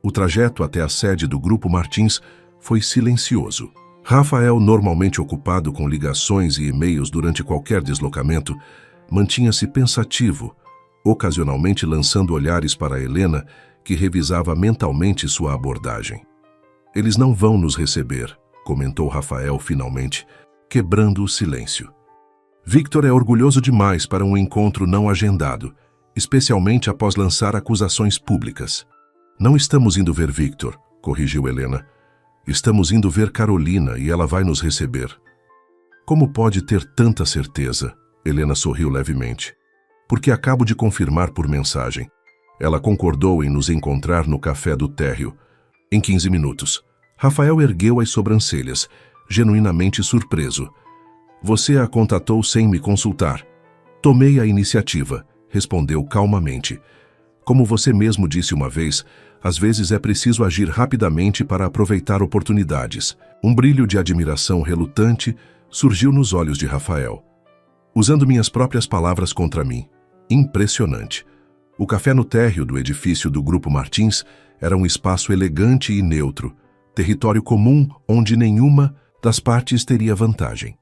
O trajeto até a sede do Grupo Martins foi silencioso. Rafael, normalmente ocupado com ligações e e-mails durante qualquer deslocamento, mantinha-se pensativo, ocasionalmente lançando olhares para Helena, que revisava mentalmente sua abordagem. Eles não vão nos receber, comentou Rafael finalmente, quebrando o silêncio. Victor é orgulhoso demais para um encontro não agendado, especialmente após lançar acusações públicas. Não estamos indo ver Victor, corrigiu Helena. Estamos indo ver Carolina e ela vai nos receber. Como pode ter tanta certeza? Helena sorriu levemente. Porque acabo de confirmar por mensagem. Ela concordou em nos encontrar no café do térreo. Em 15 minutos. Rafael ergueu as sobrancelhas, genuinamente surpreso. Você a contatou sem me consultar. Tomei a iniciativa, respondeu calmamente. Como você mesmo disse uma vez, às vezes é preciso agir rapidamente para aproveitar oportunidades. Um brilho de admiração relutante surgiu nos olhos de Rafael. Usando minhas próprias palavras contra mim. Impressionante. O café no térreo do edifício do Grupo Martins era um espaço elegante e neutro, território comum onde nenhuma das partes teria vantagem.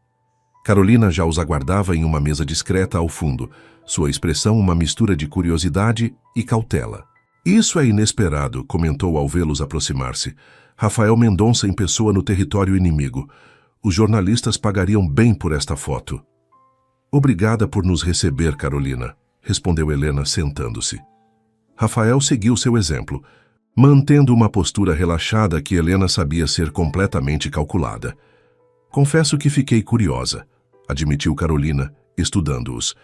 Carolina já os aguardava em uma mesa discreta ao fundo, sua expressão uma mistura de curiosidade e cautela. Isso é inesperado, comentou ao vê-los aproximar-se. Rafael Mendonça em pessoa no território inimigo. Os jornalistas pagariam bem por esta foto. Obrigada por nos receber, Carolina, respondeu Helena sentando-se. Rafael seguiu seu exemplo, mantendo uma postura relaxada que Helena sabia ser completamente calculada. Confesso que fiquei curiosa, admitiu Carolina, estudando-os.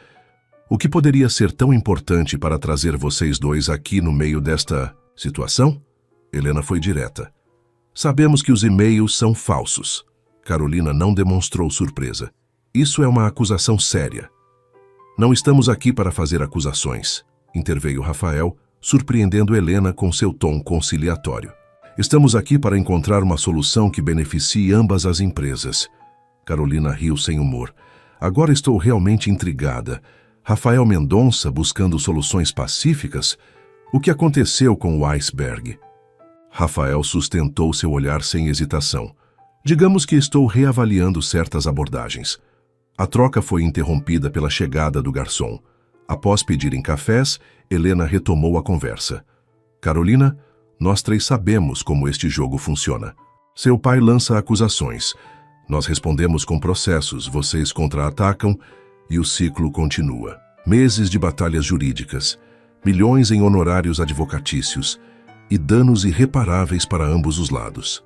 O que poderia ser tão importante para trazer vocês dois aqui no meio desta situação? Helena foi direta. Sabemos que os e-mails são falsos. Carolina não demonstrou surpresa. Isso é uma acusação séria. Não estamos aqui para fazer acusações, interveio Rafael, surpreendendo Helena com seu tom conciliatório. Estamos aqui para encontrar uma solução que beneficie ambas as empresas. Carolina riu sem humor. Agora estou realmente intrigada. Rafael Mendonça buscando soluções pacíficas? O que aconteceu com o iceberg? Rafael sustentou seu olhar sem hesitação. Digamos que estou reavaliando certas abordagens. A troca foi interrompida pela chegada do garçom. Após pedirem cafés, Helena retomou a conversa. Carolina, nós três sabemos como este jogo funciona. Seu pai lança acusações. Nós respondemos com processos, vocês contra-atacam e o ciclo continua. Meses de batalhas jurídicas, milhões em honorários advocatícios e danos irreparáveis para ambos os lados.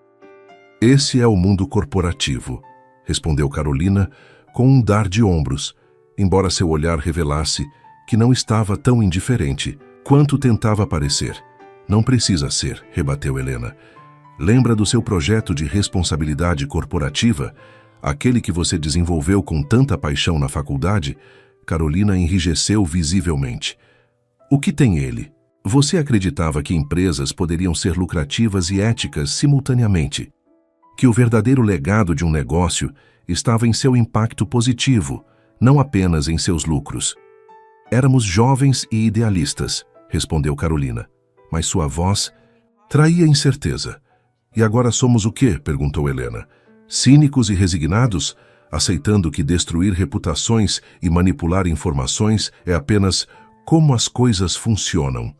Esse é o mundo corporativo, respondeu Carolina com um dar de ombros, embora seu olhar revelasse que não estava tão indiferente quanto tentava parecer. Não precisa ser, rebateu Helena. Lembra do seu projeto de responsabilidade corporativa, aquele que você desenvolveu com tanta paixão na faculdade? Carolina enrijeceu visivelmente. O que tem ele? Você acreditava que empresas poderiam ser lucrativas e éticas simultaneamente, que o verdadeiro legado de um negócio estava em seu impacto positivo, não apenas em seus lucros. Éramos jovens e idealistas, respondeu Carolina, mas sua voz traía incerteza. E agora somos o quê? Perguntou Helena. Cínicos e resignados, aceitando que destruir reputações e manipular informações é apenas como as coisas funcionam.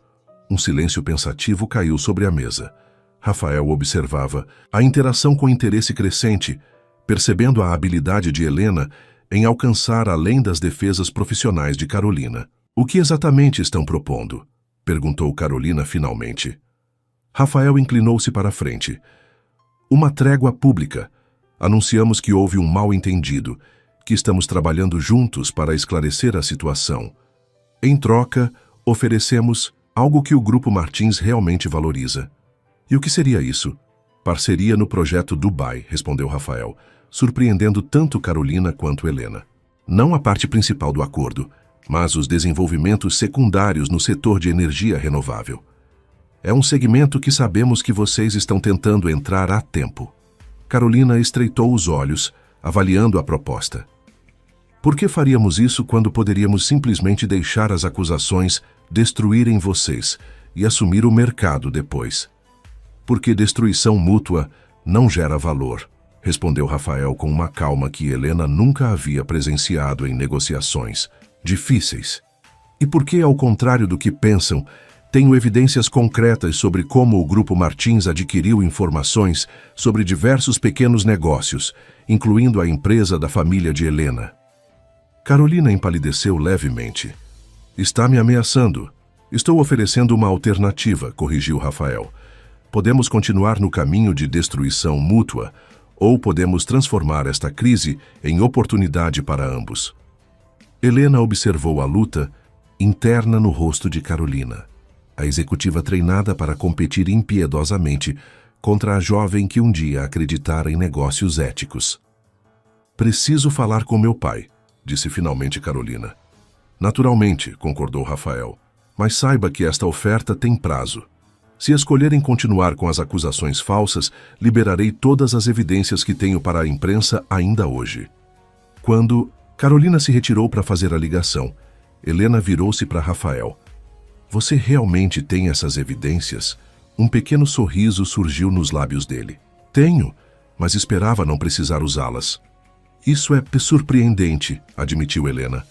Um silêncio pensativo caiu sobre a mesa. Rafael observava a interação com interesse crescente, percebendo a habilidade de Helena em alcançar além das defesas profissionais de Carolina. O que exatamente estão propondo? Perguntou Carolina finalmente. Rafael inclinou-se para a frente. Uma trégua pública. Anunciamos que houve um mal-entendido, que estamos trabalhando juntos para esclarecer a situação. Em troca, oferecemos algo que o Grupo Martins realmente valoriza. E o que seria isso? Parceria no projeto Dubai, respondeu Rafael, surpreendendo tanto Carolina quanto Helena. Não a parte principal do acordo, mas os desenvolvimentos secundários no setor de energia renovável. É um segmento que sabemos que vocês estão tentando entrar há tempo. Carolina estreitou os olhos, avaliando a proposta. Por que faríamos isso quando poderíamos simplesmente deixar as acusações destruírem vocês e assumir o mercado depois? Porque destruição mútua não gera valor, respondeu Rafael com uma calma que Helena nunca havia presenciado em negociações difíceis. E porque, ao contrário do que pensam, tenho evidências concretas sobre como o Grupo Martins adquiriu informações sobre diversos pequenos negócios, incluindo a empresa da família de Helena. Carolina empalideceu levemente. Está me ameaçando. Estou oferecendo uma alternativa, corrigiu Rafael. Podemos continuar no caminho de destruição mútua, ou podemos transformar esta crise em oportunidade para ambos. Helena observou a luta interna no rosto de Carolina, a executiva treinada para competir impiedosamente contra a jovem que um dia acreditara em negócios éticos. Preciso falar com meu pai, disse finalmente Carolina. Naturalmente, concordou Rafael, mas saiba que esta oferta tem prazo. Se escolherem continuar com as acusações falsas, liberarei todas as evidências que tenho para a imprensa ainda hoje. Quando Carolina se retirou para fazer a ligação, Helena virou-se para Rafael. Você realmente tem essas evidências? Um pequeno sorriso surgiu nos lábios dele. Tenho, mas esperava não precisar usá-las. Isso é surpreendente, admitiu Helena.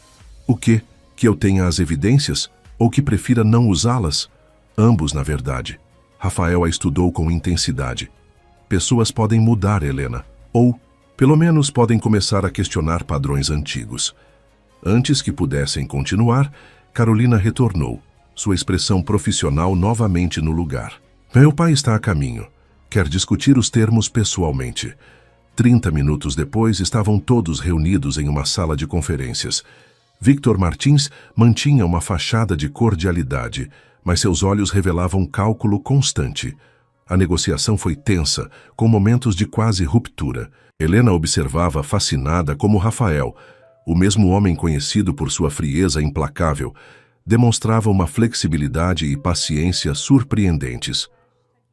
O quê? Que eu tenha as evidências? Ou que prefira não usá-las? Ambos, na verdade. Rafael a estudou com intensidade. Pessoas podem mudar, Helena. Ou, pelo menos, podem começar a questionar padrões antigos. Antes que pudessem continuar, Carolina retornou, sua expressão profissional novamente no lugar. Meu pai está a caminho. Quer discutir os termos pessoalmente. 30 minutos depois, estavam todos reunidos em uma sala de conferências. Victor Martins mantinha uma fachada de cordialidade, mas seus olhos revelavam cálculo constante. A negociação foi tensa, com momentos de quase ruptura. Helena observava fascinada como Rafael, o mesmo homem conhecido por sua frieza implacável, demonstrava uma flexibilidade e paciência surpreendentes.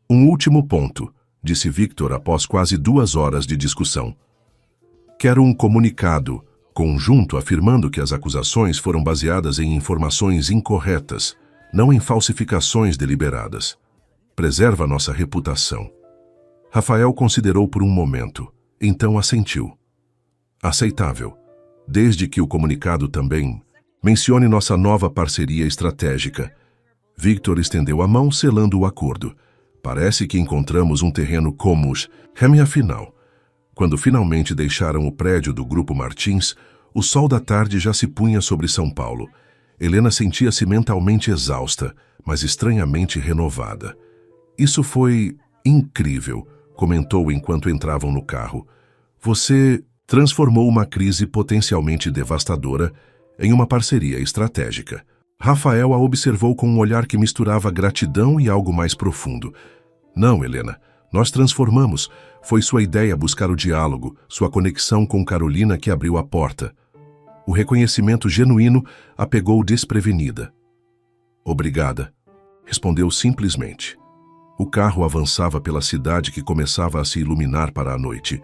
Um último ponto, disse Victor após quase 2 horas de discussão. Quero um comunicado conjunto afirmando que as acusações foram baseadas em informações incorretas, não em falsificações deliberadas. Preserva nossa reputação. Rafael considerou por um momento, então assentiu. Aceitável, desde que o comunicado também mencione nossa nova parceria estratégica. Victor estendeu a mão, selando o acordo. Parece que encontramos um terreno comum. Afinal, quando finalmente deixaram o prédio do Grupo Martins, o sol da tarde já se punha sobre São Paulo. Helena sentia-se mentalmente exausta, mas estranhamente renovada. Isso foi incrível, comentou enquanto entravam no carro. Você transformou uma crise potencialmente devastadora em uma parceria estratégica. Rafael a observou com um olhar que misturava gratidão e algo mais profundo. Não, Helena, nós transformamos. Foi sua ideia buscar o diálogo, sua conexão com Carolina que abriu a porta. O reconhecimento genuíno a pegou desprevenida. Obrigada, respondeu simplesmente. O carro avançava pela cidade que começava a se iluminar para a noite.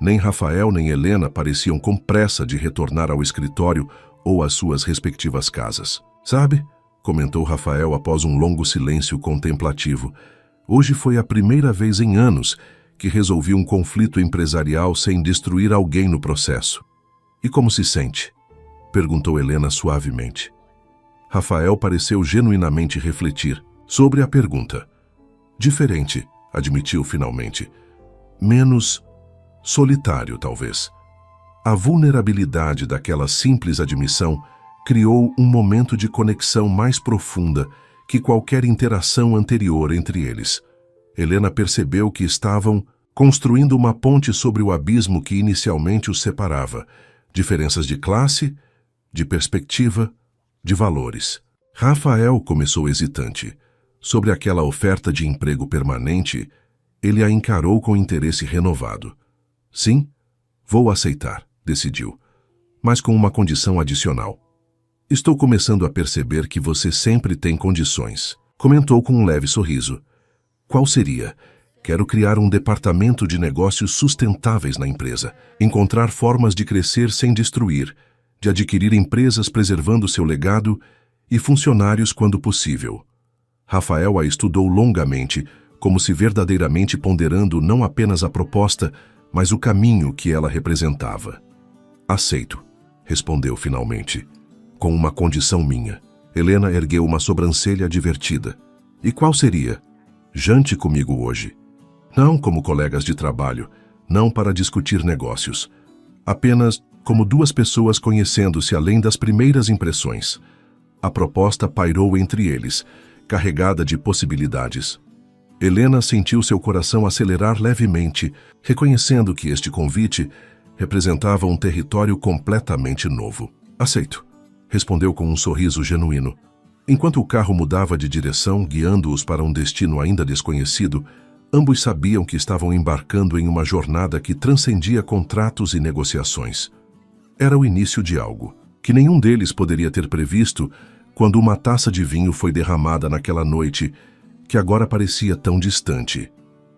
Nem Rafael nem Helena pareciam com pressa de retornar ao escritório ou às suas respectivas casas. Sabe, comentou Rafael após um longo silêncio contemplativo, hoje foi a primeira vez em anos que resolvi um conflito empresarial sem destruir alguém no processo. E como se sente? Perguntou Helena suavemente. Rafael pareceu genuinamente refletir sobre a pergunta. Diferente, admitiu finalmente. Menos solitário, talvez. A vulnerabilidade daquela simples admissão criou um momento de conexão mais profunda que qualquer interação anterior entre eles. Helena percebeu que estavam construindo uma ponte sobre o abismo que inicialmente os separava. Diferenças de classe, de perspectiva, de valores. Rafael começou hesitante. Sobre aquela oferta de emprego permanente, ele a encarou com interesse renovado. Sim, vou aceitar, decidiu, mas com uma condição adicional. Estou começando a perceber que você sempre tem condições, comentou com um leve sorriso. Qual seria? Quero criar um departamento de negócios sustentáveis na empresa, encontrar formas de crescer sem destruir, de adquirir empresas preservando seu legado e funcionários quando possível. Rafael a estudou longamente, como se verdadeiramente ponderando não apenas a proposta, mas o caminho que ela representava. Aceito, respondeu finalmente, com uma condição minha. Helena ergueu uma sobrancelha divertida. E qual seria? Jante comigo hoje. Não como colegas de trabalho, não para discutir negócios. Apenas como 2 pessoas conhecendo-se além das primeiras impressões. A proposta pairou entre eles, carregada de possibilidades. Helena sentiu seu coração acelerar levemente, reconhecendo que este convite representava um território completamente novo. Aceito, respondeu com um sorriso genuíno. Enquanto o carro mudava de direção, guiando-os para um destino ainda desconhecido, ambos sabiam que estavam embarcando em uma jornada que transcendia contratos e negociações. Era o início de algo que nenhum deles poderia ter previsto quando uma taça de vinho foi derramada naquela noite que agora parecia tão distante.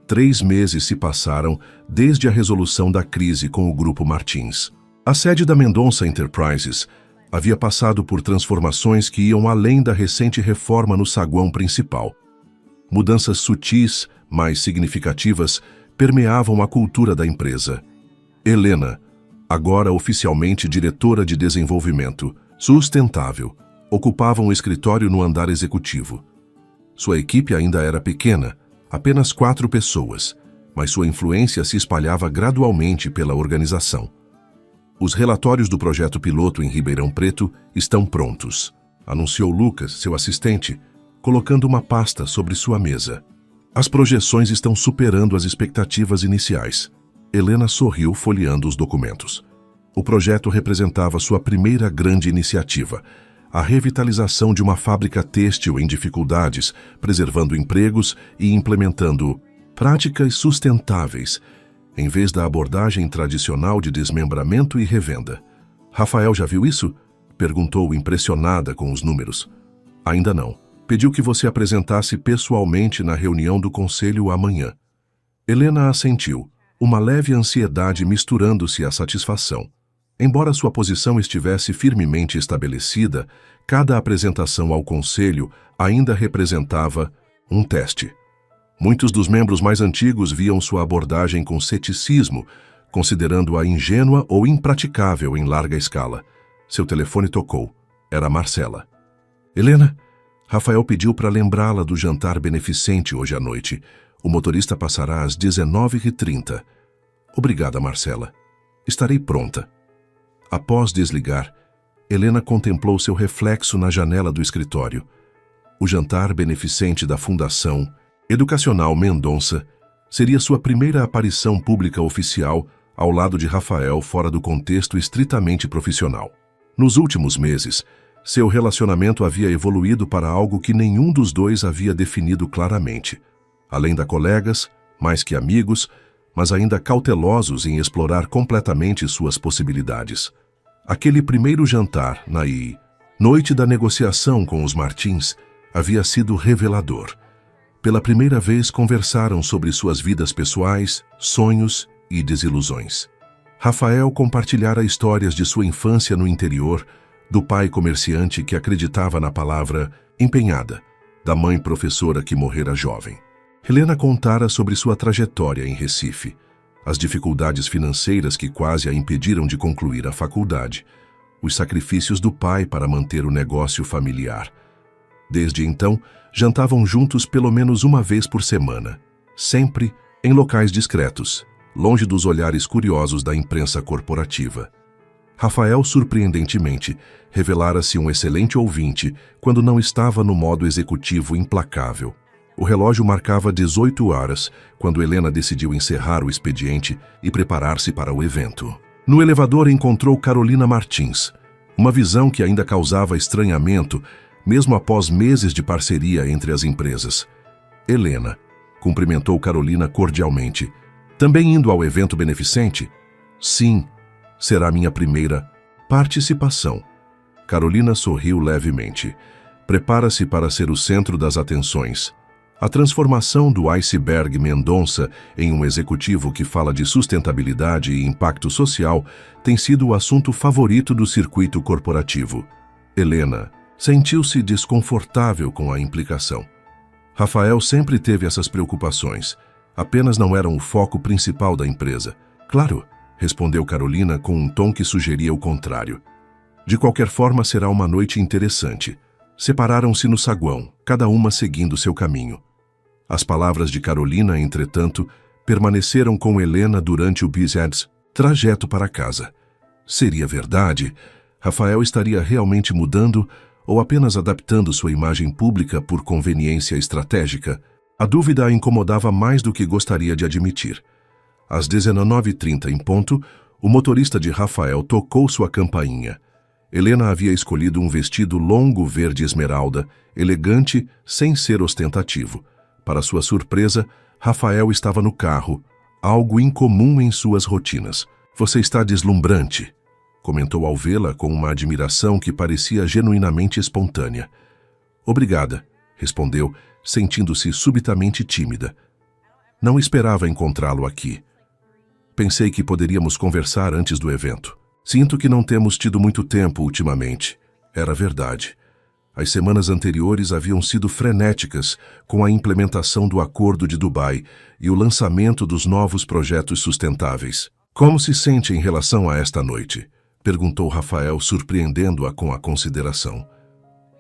3 meses se passaram desde a resolução da crise com o Grupo Martins. A sede da Mendonça Enterprises havia passado por transformações que iam além da recente reforma no saguão principal. Mudanças sutis, mas significativas, permeavam a cultura da empresa. Helena, agora oficialmente diretora de desenvolvimento sustentável, ocupava um escritório no andar executivo. Sua equipe ainda era pequena, apenas 4 pessoas, mas sua influência se espalhava gradualmente pela organização. Os relatórios do projeto piloto em Ribeirão Preto estão prontos, anunciou Lucas, seu assistente, colocando uma pasta sobre sua mesa. As projeções estão superando as expectativas iniciais. Helena sorriu folheando os documentos. O projeto representava sua primeira grande iniciativa, a revitalização de uma fábrica têxtil em dificuldades, preservando empregos e implementando práticas sustentáveis, em vez da abordagem tradicional de desmembramento e revenda. Rafael já viu isso? Perguntou, impressionada com os números. Ainda não. Pediu que você apresentasse pessoalmente na reunião do conselho amanhã. Helena assentiu, uma leve ansiedade misturando-se à satisfação. Embora sua posição estivesse firmemente estabelecida, cada apresentação ao conselho ainda representava um teste. Muitos dos membros mais antigos viam sua abordagem com ceticismo, considerando-a ingênua ou impraticável em larga escala. Seu telefone tocou. Era Marcela. Helena, Rafael pediu para lembrá-la do jantar beneficente hoje à noite. O motorista passará às 19h30. Obrigada, Marcela. Estarei pronta. Após desligar, Helena contemplou seu reflexo na janela do escritório. O jantar beneficente da Fundação Educacional Mendonça seria sua primeira aparição pública oficial ao lado de Rafael fora do contexto estritamente profissional. Nos últimos meses, seu relacionamento havia evoluído para algo que nenhum dos dois havia definido claramente. Além de colegas, mais que amigos, mas ainda cautelosos em explorar completamente suas possibilidades. Aquele primeiro jantar, na noite da negociação com os Martins, havia sido revelador. Pela primeira vez conversaram sobre suas vidas pessoais, sonhos e desilusões. Rafael compartilhara histórias de sua infância no interior, do pai comerciante que acreditava na palavra empenhada, da mãe professora que morrera jovem. Helena contara sobre sua trajetória em Recife, as dificuldades financeiras que quase a impediram de concluir a faculdade, os sacrifícios do pai para manter o negócio familiar. Desde então, jantavam juntos pelo menos uma vez por semana, sempre em locais discretos, longe dos olhares curiosos da imprensa corporativa. Rafael, surpreendentemente, revelara-se um excelente ouvinte quando não estava no modo executivo implacável. O relógio marcava 18 horas, quando Helena decidiu encerrar o expediente e preparar-se para o evento. No elevador encontrou Carolina Martins, uma visão que ainda causava estranhamento, mesmo após meses de parceria entre as empresas. Helena cumprimentou Carolina cordialmente. Também indo ao evento beneficente? Sim, será minha primeira participação. Carolina sorriu levemente. Prepara-se para ser o centro das atenções. A transformação do iceberg Mendonça em um executivo que fala de sustentabilidade e impacto social tem sido o assunto favorito do circuito corporativo. Helena sentiu-se desconfortável com a implicação. Rafael sempre teve essas preocupações, apenas não eram o foco principal da empresa. Claro, respondeu Carolina com um tom que sugeria o contrário. De qualquer forma, será uma noite interessante. Separaram-se no saguão, cada uma seguindo seu caminho. As palavras de Carolina, entretanto, permaneceram com Helena durante o bizarro trajeto para casa. Seria verdade? Rafael estaria realmente mudando ou apenas adaptando sua imagem pública por conveniência estratégica? A dúvida a incomodava mais do que gostaria de admitir. Às 19h30 em ponto, o motorista de Rafael tocou sua campainha. Helena havia escolhido um vestido longo verde esmeralda, elegante, sem ser ostentativo. Para sua surpresa, Rafael estava no carro, algo incomum em suas rotinas. Você está deslumbrante, comentou ao vê-la com uma admiração que parecia genuinamente espontânea. Obrigada, respondeu, sentindo-se subitamente tímida. Não esperava encontrá-lo aqui. Pensei que poderíamos conversar antes do evento. Sinto que não temos tido muito tempo ultimamente. Era verdade. As semanas anteriores haviam sido frenéticas com a implementação do Acordo de Dubai e o lançamento dos novos projetos sustentáveis. Como se sente em relação a esta noite? Perguntou Rafael, surpreendendo-a com a consideração.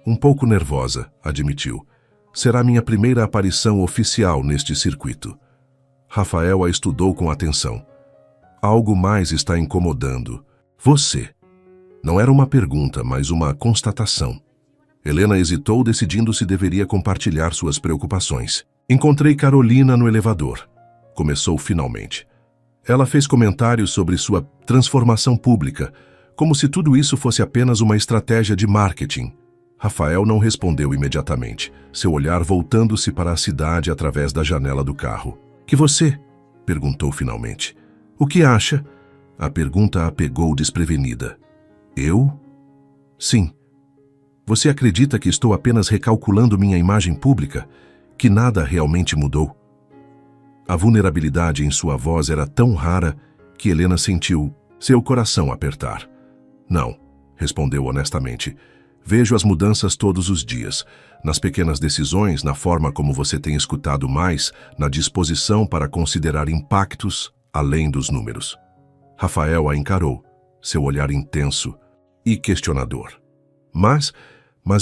Um pouco nervosa, admitiu. Será minha primeira aparição oficial neste circuito. Rafael a estudou com atenção. Algo mais está incomodando. Você. Não era uma pergunta, mas uma constatação. Helena hesitou, decidindo se deveria compartilhar suas preocupações. Encontrei Carolina no elevador. Começou finalmente. Ela fez comentários sobre sua transformação pública, como se tudo isso fosse apenas uma estratégia de marketing. Rafael não respondeu imediatamente, seu olhar voltando-se para a cidade através da janela do carro. Que você? Perguntou finalmente. O que acha? A pergunta a pegou desprevenida. Eu? Sim. Você acredita que estou apenas recalculando minha imagem pública? Que nada realmente mudou? A vulnerabilidade em sua voz era tão rara que Helena sentiu seu coração apertar. Não, respondeu honestamente. Vejo as mudanças todos os dias, nas pequenas decisões, na forma como você tem escutado mais, na disposição para considerar impactos além dos números. Rafael a encarou, seu olhar intenso e questionador. Mas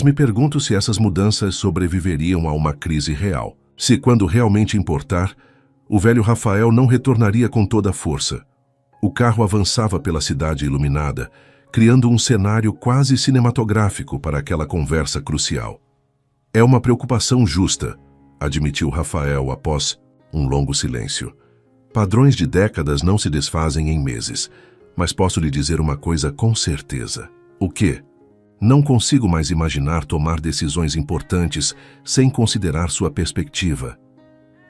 me pergunto se essas mudanças sobreviveriam a uma crise real. Se, quando realmente importar, o velho Rafael não retornaria com toda a força. O carro avançava pela cidade iluminada, criando um cenário quase cinematográfico para aquela conversa crucial. É uma preocupação justa, admitiu Rafael após um longo silêncio. Padrões de décadas não se desfazem em meses, mas posso lhe dizer uma coisa com certeza. O quê? Não consigo mais imaginar tomar decisões importantes sem considerar sua perspectiva,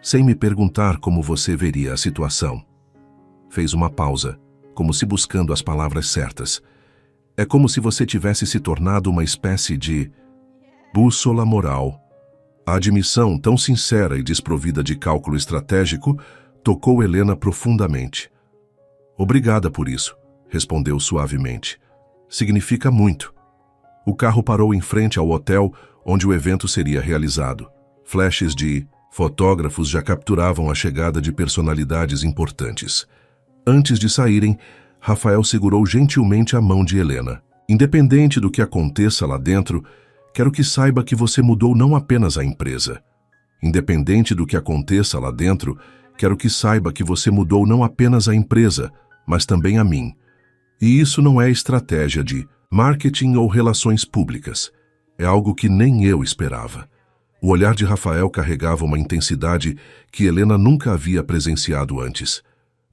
sem me perguntar como você veria a situação. Fez uma pausa, como se buscando as palavras certas. É como se você tivesse se tornado uma espécie de bússola moral. A admissão, tão sincera e desprovida de cálculo estratégico, tocou Helena profundamente. Obrigada por isso, respondeu suavemente. Significa muito. O carro parou em frente ao hotel onde o evento seria realizado. Flashes de fotógrafos já capturavam a chegada de personalidades importantes. Antes de saírem, Rafael segurou gentilmente a mão de Helena. Independente do que aconteça lá dentro, quero que saiba que você mudou não apenas a empresa. Independente do que aconteça lá dentro, quero que saiba que você mudou não apenas a empresa, mas também a mim. E isso não é estratégia de marketing ou relações públicas. É algo que nem eu esperava. O olhar de Rafael carregava uma intensidade que Helena nunca havia presenciado antes.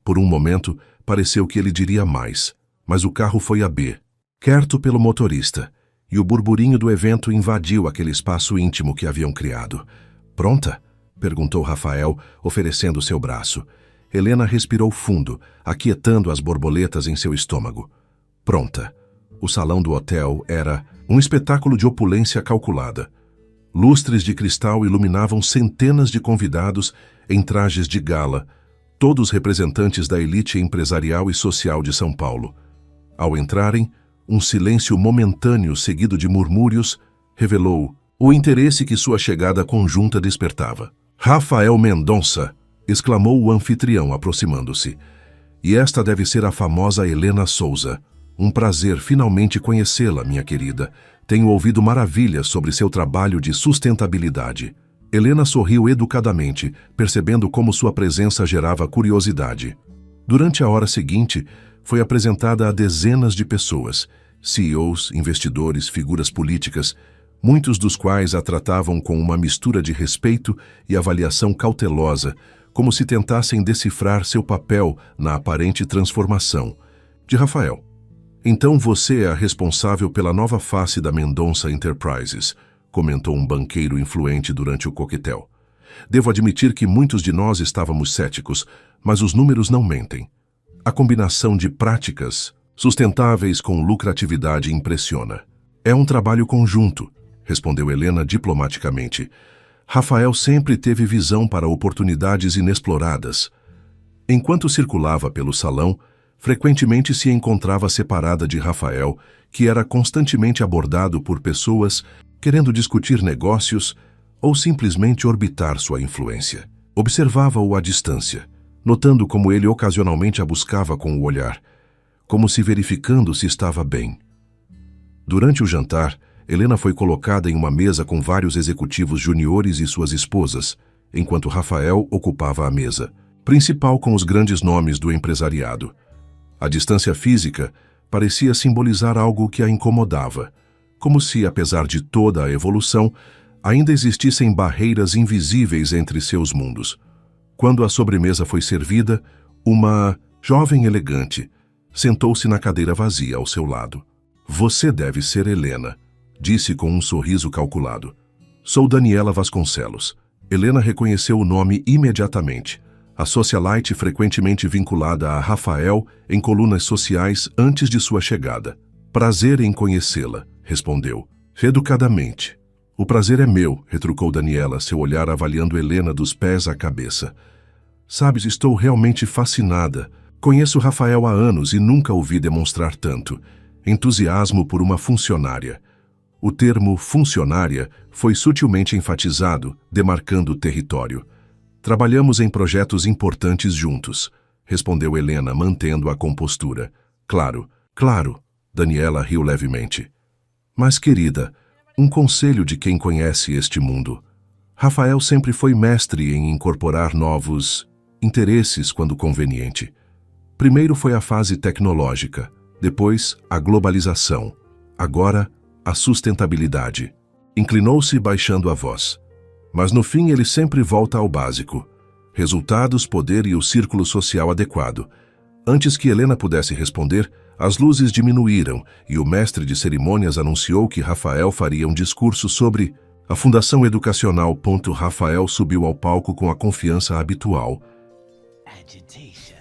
Por um momento, pareceu que ele diria mais, mas o carro foi a B, quieto pelo motorista, e o burburinho do evento invadiu aquele espaço íntimo que haviam criado. Pronta? Perguntou Rafael, oferecendo seu braço. Helena respirou fundo, aquietando as borboletas em seu estômago. Pronta. O salão do hotel era um espetáculo de opulência calculada. Lustres de cristal iluminavam centenas de convidados em trajes de gala, todos representantes da elite empresarial e social de São Paulo. Ao entrarem, um silêncio momentâneo seguido de murmúrios revelou o interesse que sua chegada conjunta despertava. Rafael Mendonça! Exclamou o anfitrião, aproximando-se. E esta deve ser a famosa Helena Souza. Um prazer finalmente conhecê-la, minha querida. Tenho ouvido maravilhas sobre seu trabalho de sustentabilidade. Helena sorriu educadamente, percebendo como sua presença gerava curiosidade. Durante a hora seguinte, foi apresentada a dezenas de pessoas, CEOs, investidores, figuras políticas, muitos dos quais a tratavam com uma mistura de respeito e avaliação cautelosa, como se tentassem decifrar seu papel na aparente transformação. De Rafael. Então você é a responsável pela nova face da Mendonça Enterprises, comentou um banqueiro influente durante o coquetel. Devo admitir que muitos de nós estávamos céticos, mas os números não mentem. A combinação de práticas sustentáveis com lucratividade impressiona. É um trabalho conjunto, respondeu Helena diplomaticamente. Rafael sempre teve visão para oportunidades inexploradas. Enquanto circulava pelo salão, frequentemente se encontrava separada de Rafael, que era constantemente abordado por pessoas querendo discutir negócios ou simplesmente orbitar sua influência. Observava-o à distância, notando como ele ocasionalmente a buscava com o olhar, como se verificando se estava bem. Durante o jantar, Helena foi colocada em uma mesa com vários executivos juniores e suas esposas, enquanto Rafael ocupava a mesa principal com os grandes nomes do empresariado. A distância física parecia simbolizar algo que a incomodava, como se, apesar de toda a evolução, ainda existissem barreiras invisíveis entre seus mundos. Quando a sobremesa foi servida, uma jovem elegante sentou-se na cadeira vazia ao seu lado. "Você deve ser Helena", disse com um sorriso calculado. "Sou Daniela Vasconcelos." Helena reconheceu o nome imediatamente, a socialite frequentemente vinculada a Rafael em colunas sociais antes de sua chegada. "Prazer em conhecê-la", respondeu, educadamente. "O prazer é meu", retrucou Daniela, seu olhar avaliando Helena dos pés à cabeça. "Sabes, estou realmente fascinada. Conheço Rafael há anos e nunca o vi demonstrar tanto entusiasmo por uma funcionária." O termo funcionária foi sutilmente enfatizado, demarcando o território. "Trabalhamos em projetos importantes juntos", respondeu Helena, mantendo a compostura. "Claro, claro", Daniela riu levemente. "Mas, querida, um conselho de quem conhece este mundo. Rafael sempre foi mestre em incorporar novos interesses quando conveniente. Primeiro foi a fase tecnológica, depois a globalização, agora a sustentabilidade." Inclinou-se baixando a voz. "Mas no fim ele sempre volta ao básico: resultados, poder e o círculo social adequado." Antes que Helena pudesse responder, as luzes diminuíram e o mestre de cerimônias anunciou que Rafael faria um discurso sobre a Fundação Educacional. Rafael subiu ao palco com a confiança habitual. Agitation.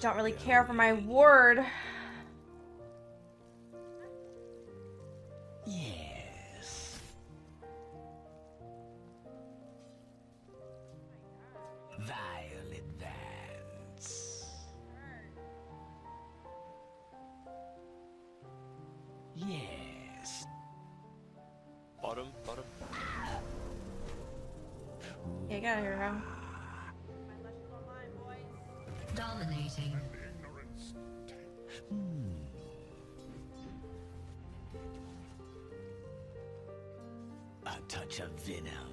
Don't really care for my ward. Yes. Violet Vance. Yes. Bottom. Yeah, get out of here, Hal. Dominating. A touch of venom.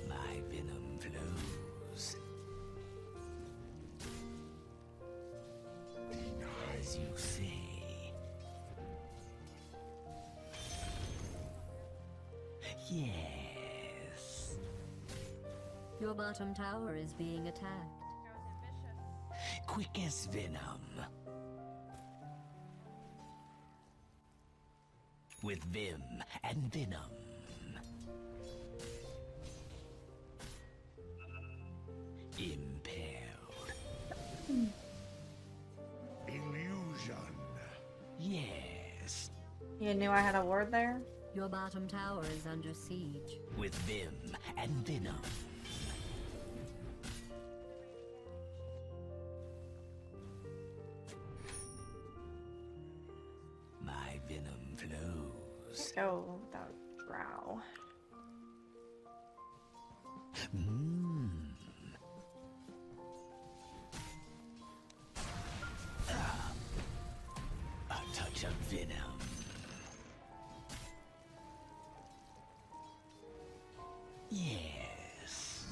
My venom flows. As you say. Yes. Your bottom tower is being attacked. Quick as venom. With vim and venom. Impaled. Illusion. Yes. You knew I had a ward there? Your bottom tower is under siege. With vim and venom. My venom flows. Go without drow. A touch of venom. Yes.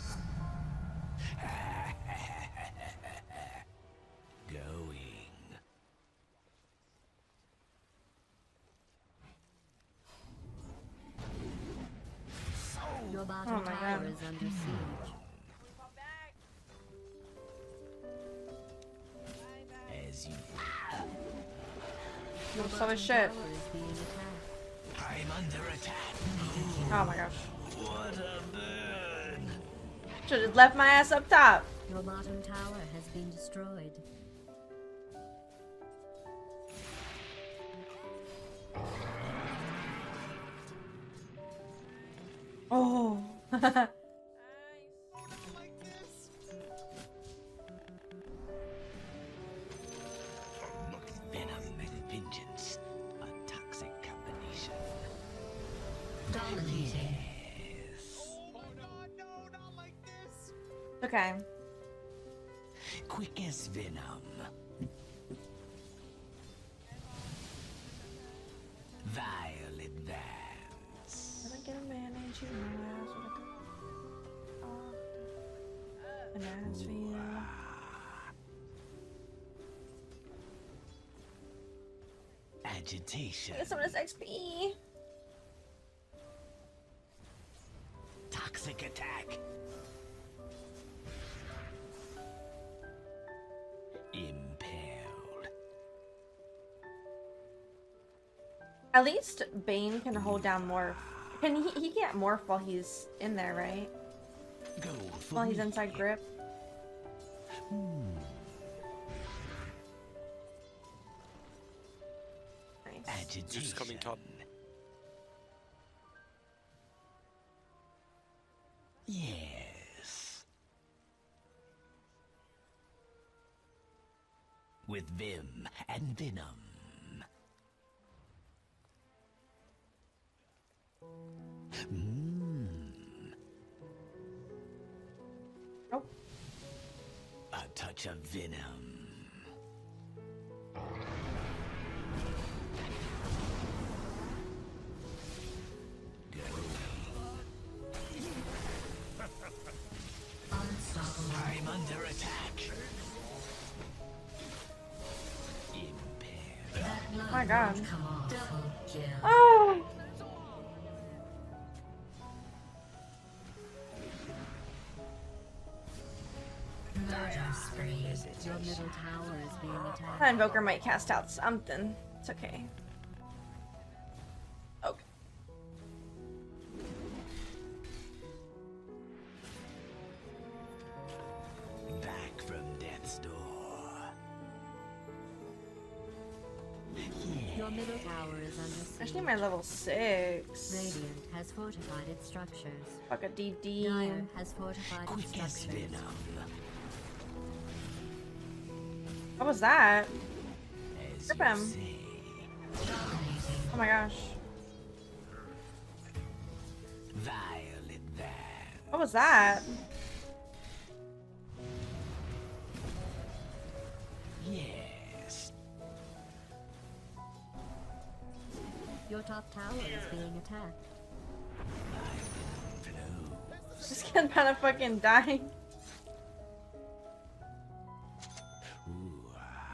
Going. Your bottom Oh my tower God. is under siege. As you. Your So bottom is shit. tower is being attacked. I'm under attack. Oh my gosh. What a burn. Should've just left my ass up top. Your bottom tower has been destroyed. Venom and vengeance, a toxic combination. Dominating. Okay. Quick as venom. Violet Vance. Let me get a manage you my ass with a an ass for you. Agitation. Get some of this XP. Toxic attack. Impaled. At least Bane can hold down Morph. Can he can't morph while he's in there, right? Go for While he's me. inside grip. Nice. Zeus Agitation. is coming top. Yes. With Vim and Venom. Oh, A touch of venom. Unstoppable. I'm under attack. Impaired. That line my God. won't come off. Double kill. Oh. Murder spree. Your middle tower is being attacked. That Invoker might cast out something. It's okay. Okay. Back from death's door. Your middle tower is under I siege. need my level 6. Radiant has fortified its structures. Fuck a DD. Dire has fortified its Quick as structures. venom. What was that? As Rip you him. say. Dominating. Oh my gosh. Violet Van. What was that? Yes. Your top tower is being attacked. Flow. This kid kind of fucking dying.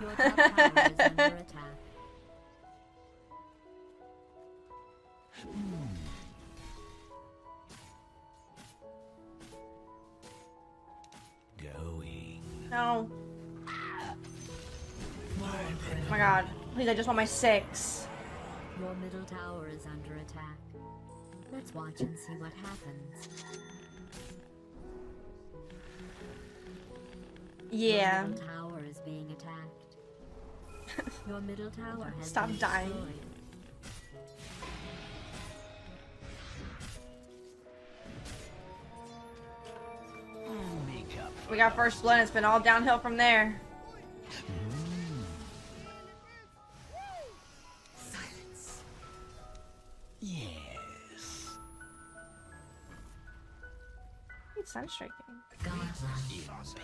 Your top tower is under attack. Going. No. Oh my god. Please, I just want my 6. Your middle tower is under attack. Let's watch and see what happens. Yeah. Your middle tower is being attacked. Your middle tower has Stop been dying. destroyed. Make up. We got first blood. It's been all downhill from there. Yes. It's sun striking. Godlike. Impaled.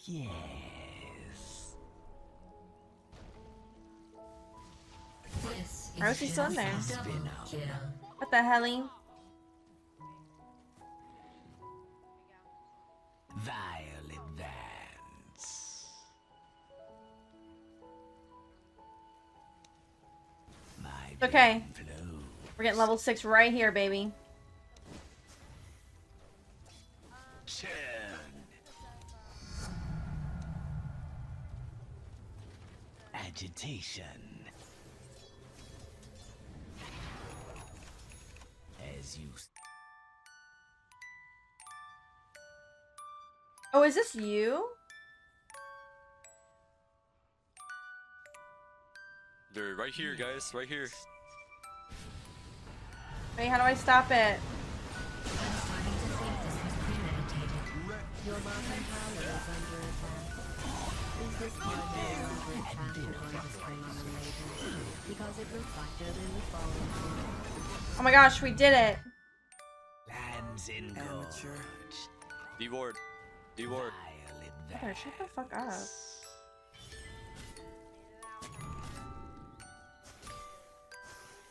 Yes. This Why was he still in there? double kill. What the helly? Violet Vance. My Okay. flow. We're getting level 6 right here, baby. Turn. Agitation. As you Oh, is this you? They're right here, guys. Right here. Wait, how do I stop it? I'm starting to think this was premeditated. Your bottom tower is under attack. Is this part no longer a trap you're going to spring on them later? Because it looks like they're really falling through. Oh my gosh, we did it. Lands in Amateur. gorge. D-ward. D-ward. Violet Heather, shut the fuck up.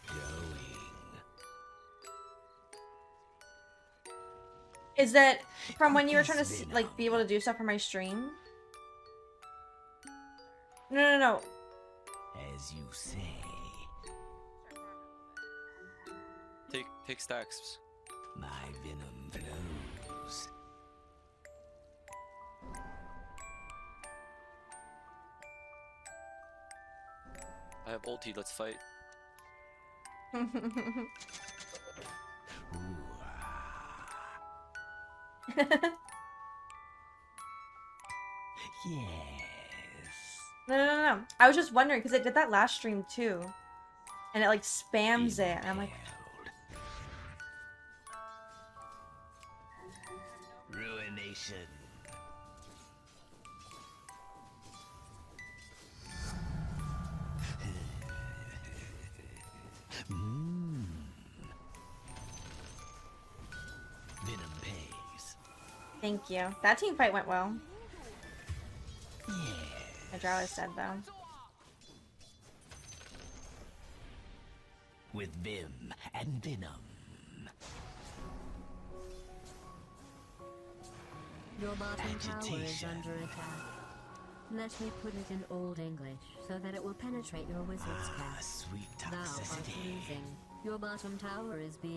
Going. Is that from when you were trying to see, like be able to do stuff for my stream? No. As you say. Take stacks. My venom flows. I have ulti, let's fight. Yes. No. I was just wondering because it did that last stream too, and it like spams it, and I'm like, Ruination. Venom pays. thank you. That team fight went well. Yeah. My draw is dead though. With Vim and Venom. Your bottom tower is Agitation. under attack. Let me put it in Old English so that it will penetrate your wizard's A cast. sweet Thou art toxicity. losing. Your bottom tower is being